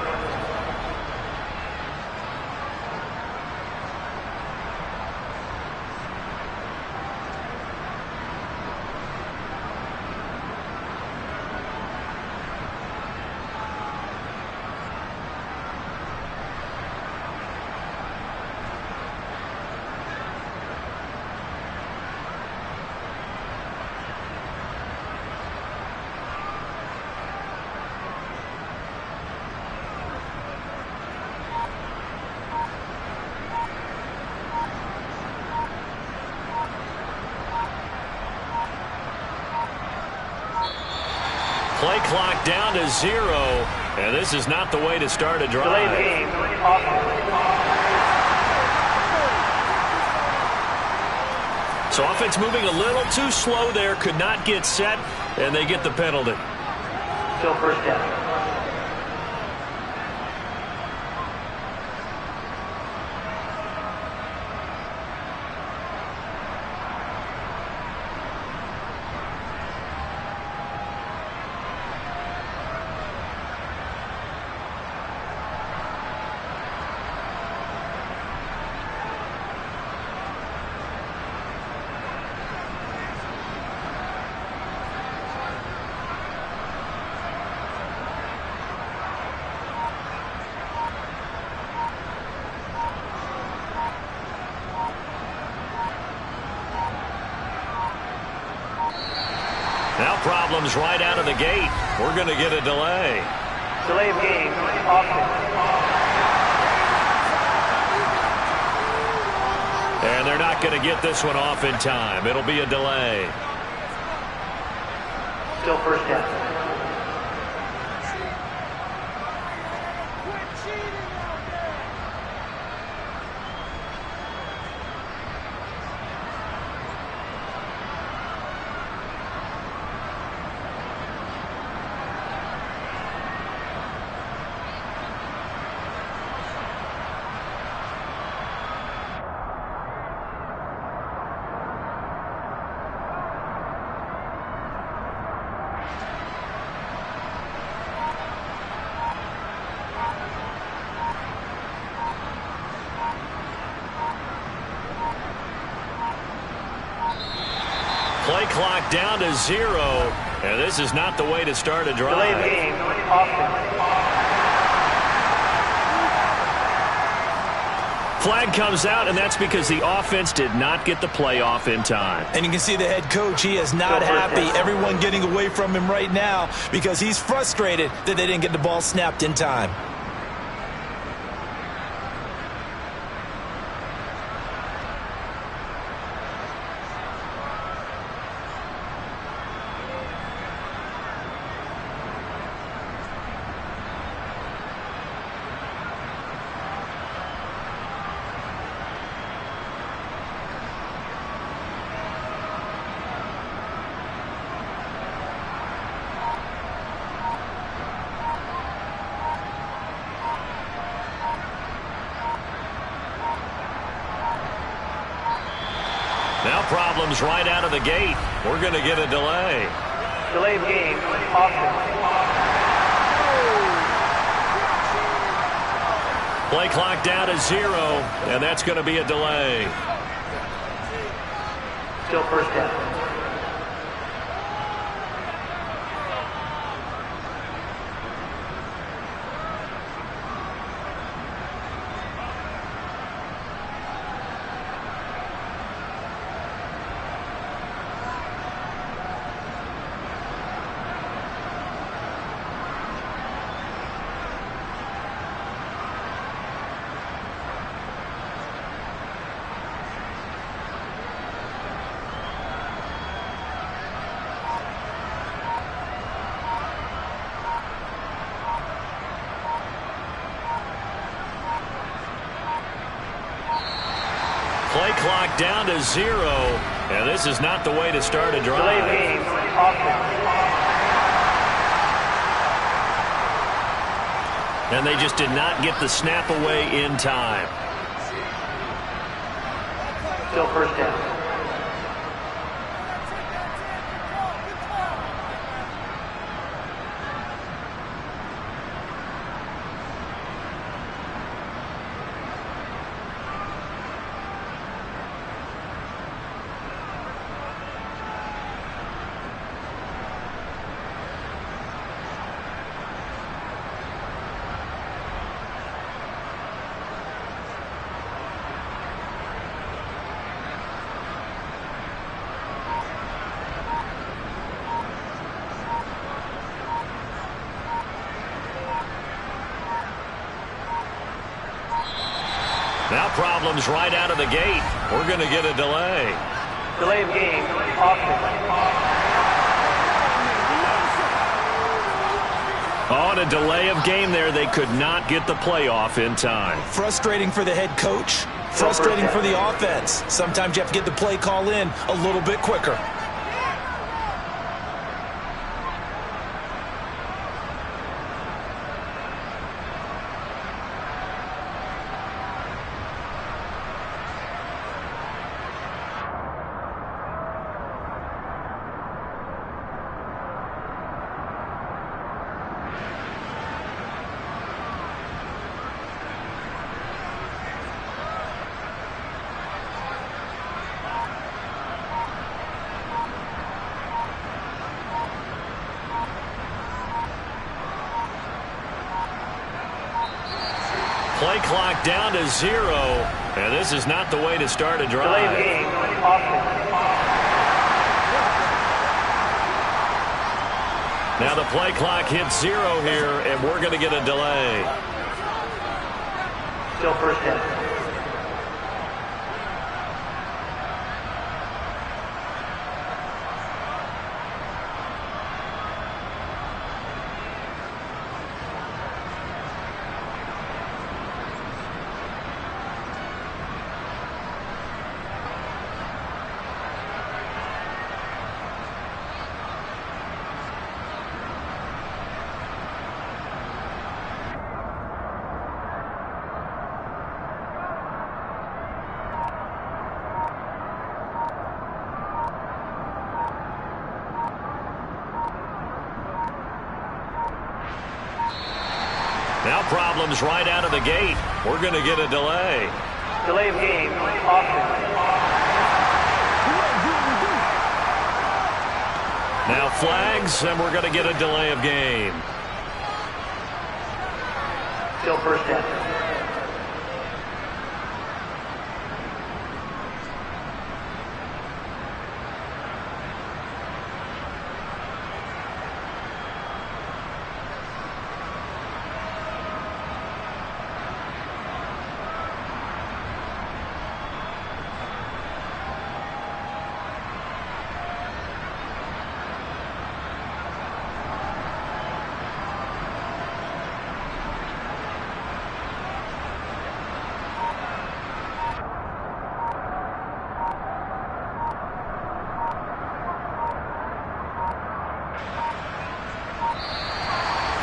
Play clock down to 0, and this is not the way to start a drive. Delay of game, offense. So offense moving a little too slow there, could not get set, and they get the penalty. Still first down. Now problems right out of the gate. We're going to get a delay. Delay of game, offense. And they're not going to get this one off in time. It'll be a delay. Still first down. Play clock down to 0, and this is not the way to start a drive. Delay of game, offense. Flag comes out, and that's because the offense did not get the play off in time. And you can see the head coach, he is not happy. Everyone getting away from him right now because he's frustrated that they didn't get the ball snapped in time. Now problems right out of the gate. We're going to get a delay. Delay of game, offense. Play clock down to 0, and that's going to be a delay. Still first down. Play clock down to 0, and this is not the way to start a drive. Delay of game, offense. And they just did not get the snap away in time. Still first down. Now problems right out of the gate. We're going to get a delay. Delay of game, offense. On a delay of game there, they could not get the playoff in time. Frustrating for the head coach. Frustrating for the offense. Sometimes you have to get the play call in a little bit quicker. Play clock down to 0, and this is not the way to start a drive. Delay of game, offense. Now the play clock hits 0 here, and we're going to get a delay. Still first down. Now problems right out of the gate. We're going to get a delay. Delay of game, offense. Now flags, and we're going to get a delay of game. Still first down.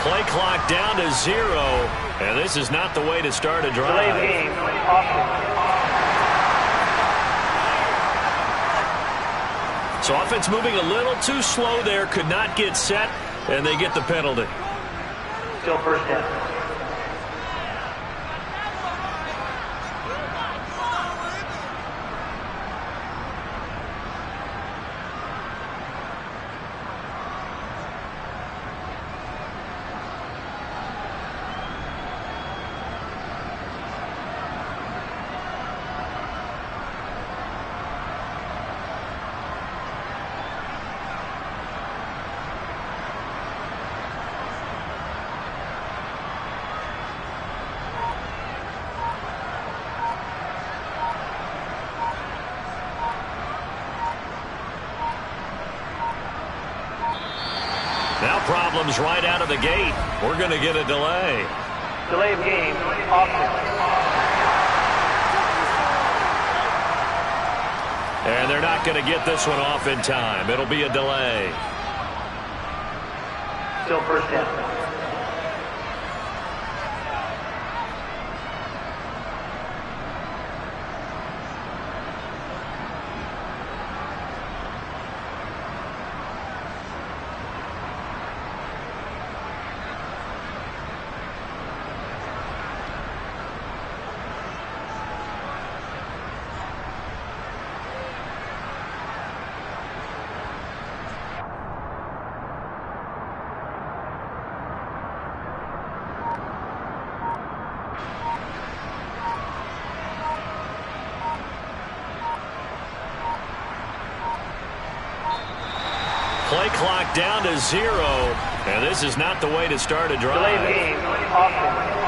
Play clock down to 0, and this is not the way to start a drive. Delay of game, offense. So offense moving a little too slow there, could not get set, and they get the penalty. Still first down. Now problems right out of the gate. We're going to get a delay. Delay of game, offense. And they're not going to get this one off in time. It'll be a delay. Still first down. Play clock down to 0, and this is not the way to start a drive. Delay of game, offense.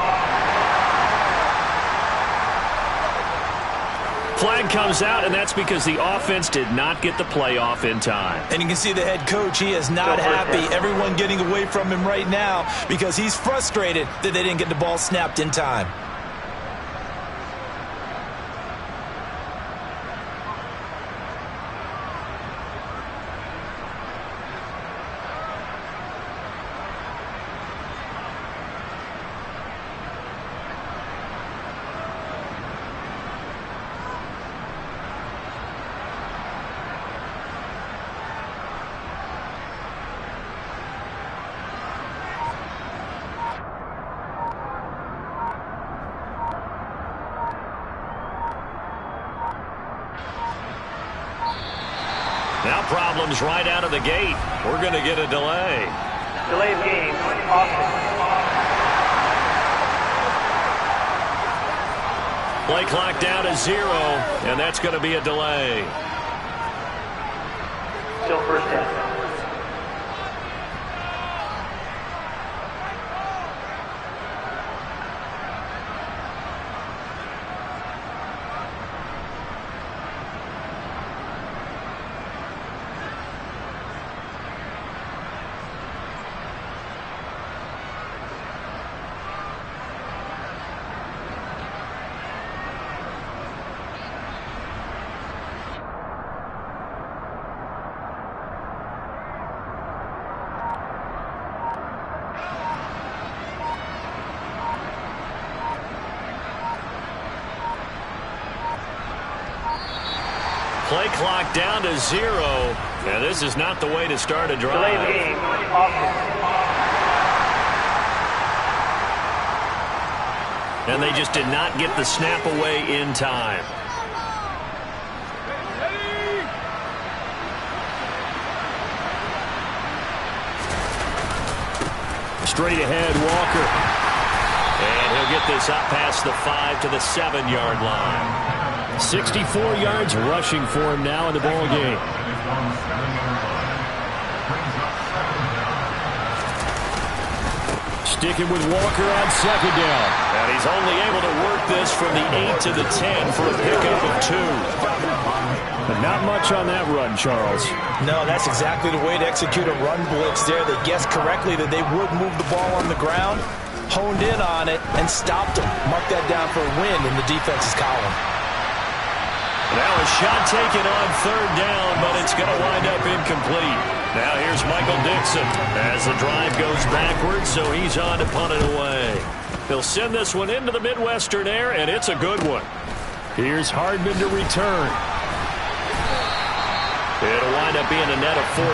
Flag comes out, and that's because the offense did not get the play off in time. And you can see the head coach, he is not happy. Everyone getting away from him right now because he's frustrated that they didn't get the ball snapped in time. Now problems right out of the gate. We're going to get a delay. Delay of game, offense. Play clock down to 0, and that's going to be a delay. Still first down. Play clock down to 0, and this is not the way to start a drive. Delay of game, offense. And they just did not get the snap away in time. Straight ahead, Walker. And he'll get this up past the 5 to the 7-yard line. 64 yards rushing for him now in the ball game. Sticking with Walker on second down. And he's only able to work this from the 8 to the 10 for a pickup of 2. But not much on that run, Charles. No, that's exactly the way to execute a run blitz there. They guessed correctly that they would move the ball on the ground, honed in on it, and stopped them. Mark that down for a win in the defense's column. Now a shot taken on third down, but it's going to wind up incomplete. Now here's Michael Dixon as the drive goes backwards, so he's on to punt it away. He'll send this one into the Midwestern air, and it's a good one. Here's Hardman to return. It'll wind up being a net of 41.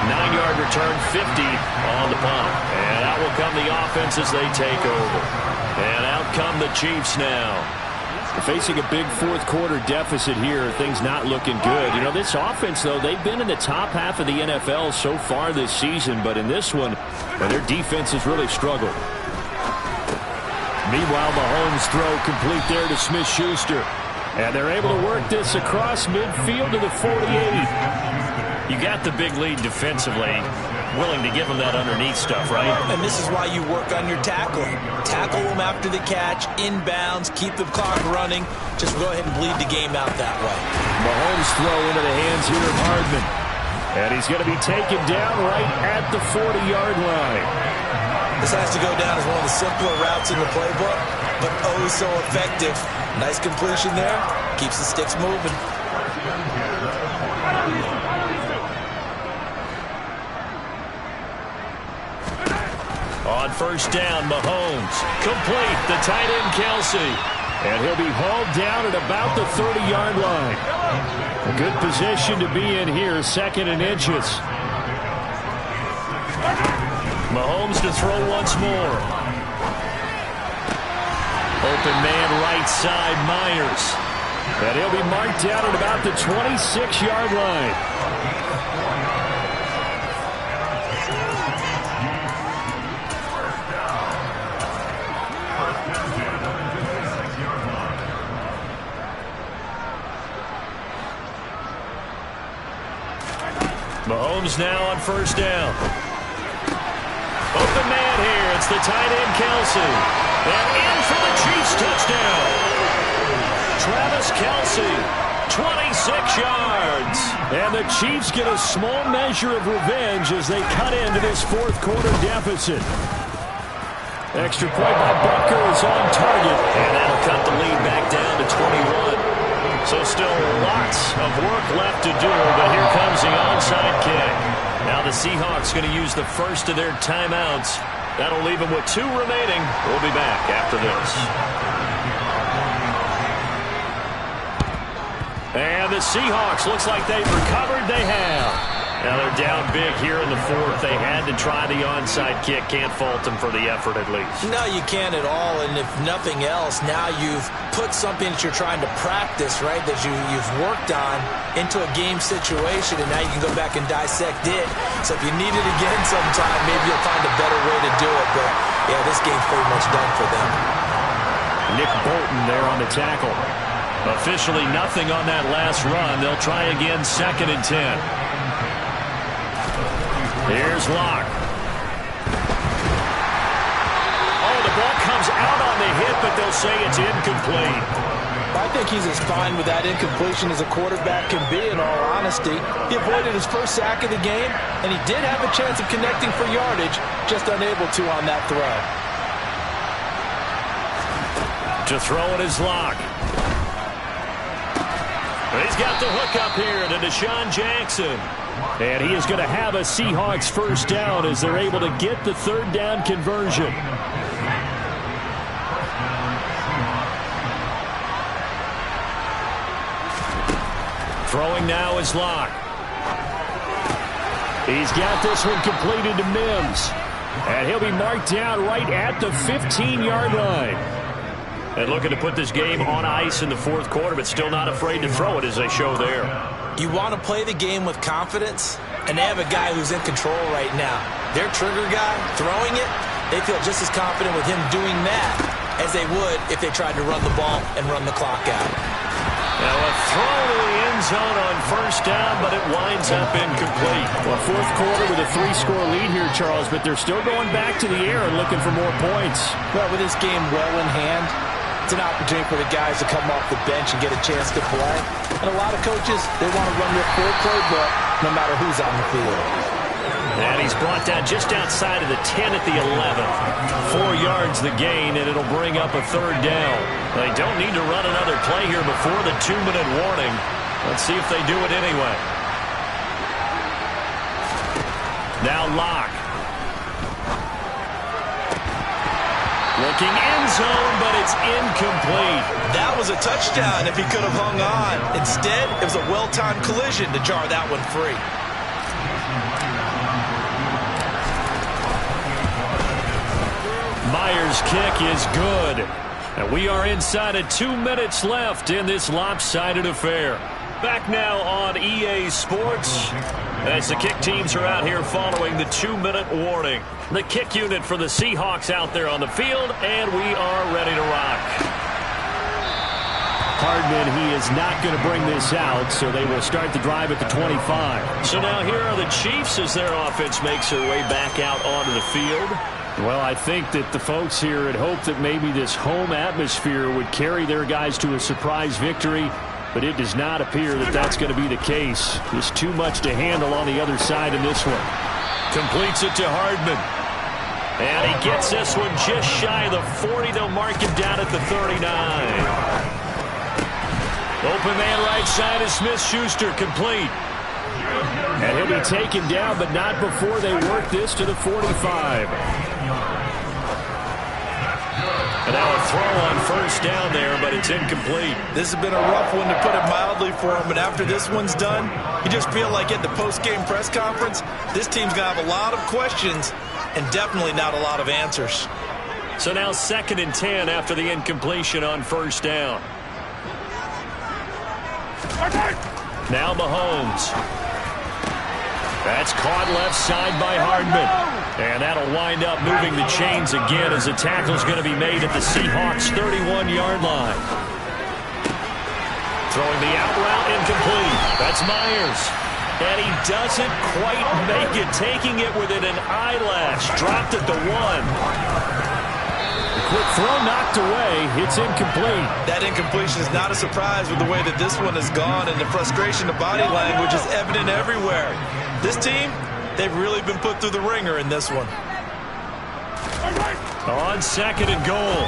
9-yard return, 50 on the punt. And out will come the offense as they take over. And out come the Chiefs now. Facing a big fourth-quarter deficit here, things not looking good. You know, this offense, though, they've been in the top half of the NFL so far this season, but in this one, their defense has really struggled. Meanwhile, Mahomes throw complete there to Smith-Schuster. And they're able to work this across midfield to the 48. You got the big lead defensively. Willing to give them that underneath stuff, right? And this is why you work on your tackling. Tackle them after the catch, inbounds, keep the clock running. Just go ahead and bleed the game out that way. Mahomes throw into the hands here of Hardman. And he's going to be taken down right at the 40-yard line. This has to go down as one of the simpler routes in the playbook, but oh so effective. Nice completion there. Keeps the sticks moving. On first down, Mahomes. Complete. The tight end, Kelsey. And he'll be hauled down at about the 30-yard line. A good position to be in here, 2nd and inches. Mahomes to throw once more. Open man right side, Myers. And he'll be marked down at about the 26-yard line. Mahomes now on first down. Open man here. It's the tight end, Kelsey. And in for the Chiefs touchdown. Travis Kelsey, 26 yards. And the Chiefs get a small measure of revenge as they cut into this fourth-quarter deficit. Extra point by Butker is on target. And that'll cut the lead back down to 21. So still lots of work left to do, but here comes the onside kick. Now the Seahawks going to use the first of their timeouts. That'll leave them with 2 remaining. We'll be back after this. And the Seahawks, looks like they've recovered. They have. Now they're down big here in the fourth. They had to try the onside kick. Can't fault them for the effort at least. No, you can't at all. And if nothing else, now you've put something that you're trying to practice, right, that you've worked on into a game situation, and now you can go back and dissect it. So if you need it again sometime, maybe you'll find a better way to do it. But, yeah, this game's pretty much done for them. Nick Bolton there on the tackle. Officially nothing on that last run. They'll try again, 2nd and 10. Here's Locke. Oh, the ball comes out on the hit, but they'll say it's incomplete. I think he's as fine with that incompletion as a quarterback can be, in all honesty. He avoided his first sack of the game, and he did have a chance of connecting for yardage, just unable to on that throw. To throw it is Locke. He's got the hook up here to Deshaun Jackson. And he is going to have a Seahawks first down as they're able to get the 3rd down conversion. Throwing now is Locke. He's got this one completed to Mims. And he'll be marked down right at the 15-yard line. And looking to put this game on ice in the fourth quarter, but still not afraid to throw it as they show there. You want to play the game with confidence, and they have a guy who's in control right now. Their trigger guy, throwing it, they feel just as confident with him doing that as they would if they tried to run the ball and run the clock out. Now a throw to the end zone on first down, but it winds up incomplete. Well, fourth quarter with a 3-score lead here, Charles, but they're still going back to the air and looking for more points. Well, with this game well in hand, it's an opportunity for the guys to come off the bench and get a chance to play. And a lot of coaches, they want to run their full playbook no matter who's on the field. And he's brought down just outside of the 10 at the 11th. 4 yards the gain, and it'll bring up a 3rd down. They don't need to run another play here before the 2-minute warning. Let's see if they do it anyway. Now Locke. Looking end zone, but it's incomplete. That was a touchdown if he could have hung on. Instead, it was a well-timed collision to jar that one free. Myers' kick is good. And we are inside of 2 minutes left in this lopsided affair. Back now on EA Sports as the kick teams are out here following the 2-minute warning. The kick unit for the Seahawks out there on the field, and we are ready to rock. Hardman, he is not going to bring this out, so they will start the drive at the 25. So now here are the Chiefs as their offense makes their way back out onto the field. Well, I think that the folks here had hoped that maybe this home atmosphere would carry their guys to a surprise victory, but it does not appear that that's going to be the case. Just too much to handle on the other side in this one. Completes it to Hardman. And he gets this one just shy of the 40. They'll mark him down at the 39. Open man right side is Smith-Schuster, complete. And he'll be taken down, but not before they work this to the 45. And now a throw on first down there, but it's incomplete. This has been a rough one, to put it mildly, for him. And after this one's done, you just feel like at the post-game press conference, this team's going to have a lot of questions and definitely not a lot of answers. So now 2nd and 10 after the incompletion on first down. Now Mahomes. That's caught left side by Hardman. And that'll wind up moving the chains again as the tackle's going to be made at the Seahawks' 31-yard line. Throwing the out route, incomplete. That's Myers. And he doesn't quite make it, taking it within an eyelash. Dropped at the 1. Quick throw knocked away. It's incomplete. That incompletion is not a surprise with the way that this one has gone, and the frustration of body language is evident everywhere. This team, they've really been put through the ringer in this one. On 2nd and goal,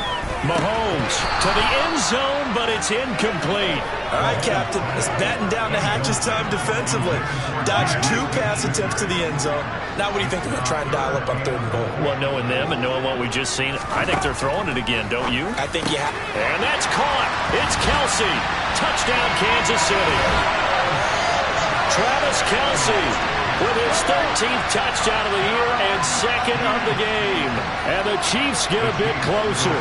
Mahomes to the end zone, but it's incomplete. All right, Captain, it's batten down the hatches time defensively. Dodged 2 pass attempts to the end zone. Now what do you think they're going to try and dial up on 3rd and goal? Well, knowing them and knowing what we just seen, I think they're throwing it again, don't you? I think you have. And that's caught. It's Kelsey. Touchdown, Kansas City. Travis Kelsey with his 13th touchdown of the year and 2nd of the game. And the Chiefs get a bit closer.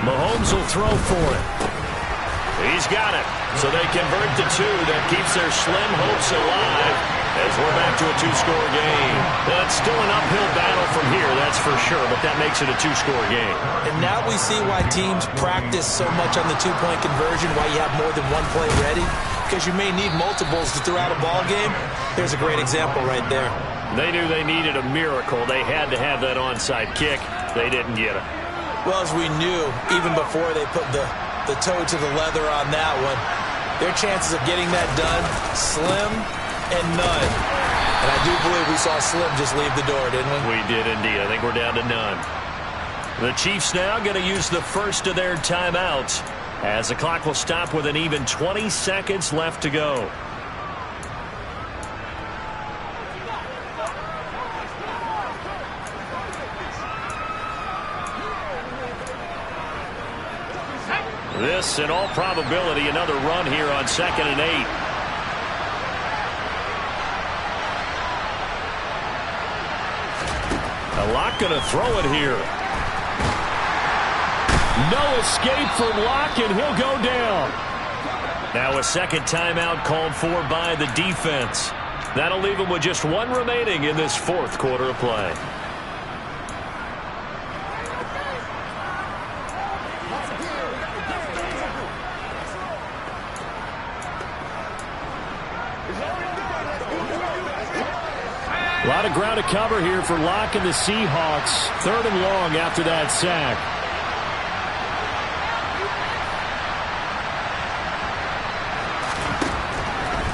Mahomes will throw for it. He's got it. So they convert the 2. That keeps their slim hopes alive as we're back to a 2-score game. It's still an uphill battle from here, that's for sure, but that makes it a 2-score game. And now we see why teams practice so much on the 2-point conversion, why you have more than one play ready, because you may need multiples to throw out a ball game. There's a great example right there. They knew they needed a miracle. They had to have that onside kick. They didn't get it. Well, as we knew, even before they put the toe to the leather on that one, their chances of getting that done, slim and none. And I do believe we saw Slim just leave the door, didn't we? We did indeed. I think we're down to none. The Chiefs now going to use the first of their timeouts as the clock will stop with an even 20 seconds left to go. This, in all probability, another run here on 2nd and 8. Locke going to throw it here. No escape from Locke, and he'll go down. Now a 2nd timeout called for by the defense. That'll leave him with just 1 remaining in this 4th quarter of play. A lot of ground to cover here for Locke and the Seahawks. 3rd and long after that sack.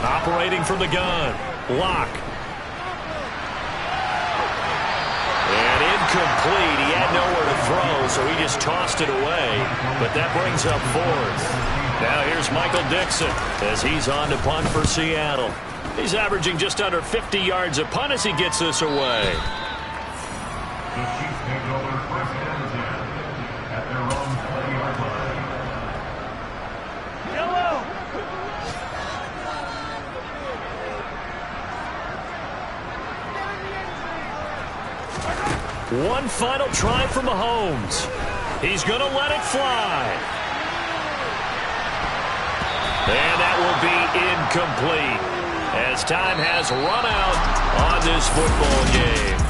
Operating from the gun, Locke. And incomplete. He had nowhere to throw, so he just tossed it away. But that brings up 4th. Now here's Michael Dixon as he's on to punt for Seattle. He's averaging just under 50 yards a punt as he gets this away. The Chiefs take over first and 10 at their own 20-yard line. One final try for Mahomes. He's going to let it fly. And that will be incomplete as time has run out on this football game.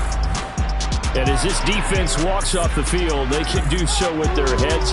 And as this defense walks off the field, they can do so with their heads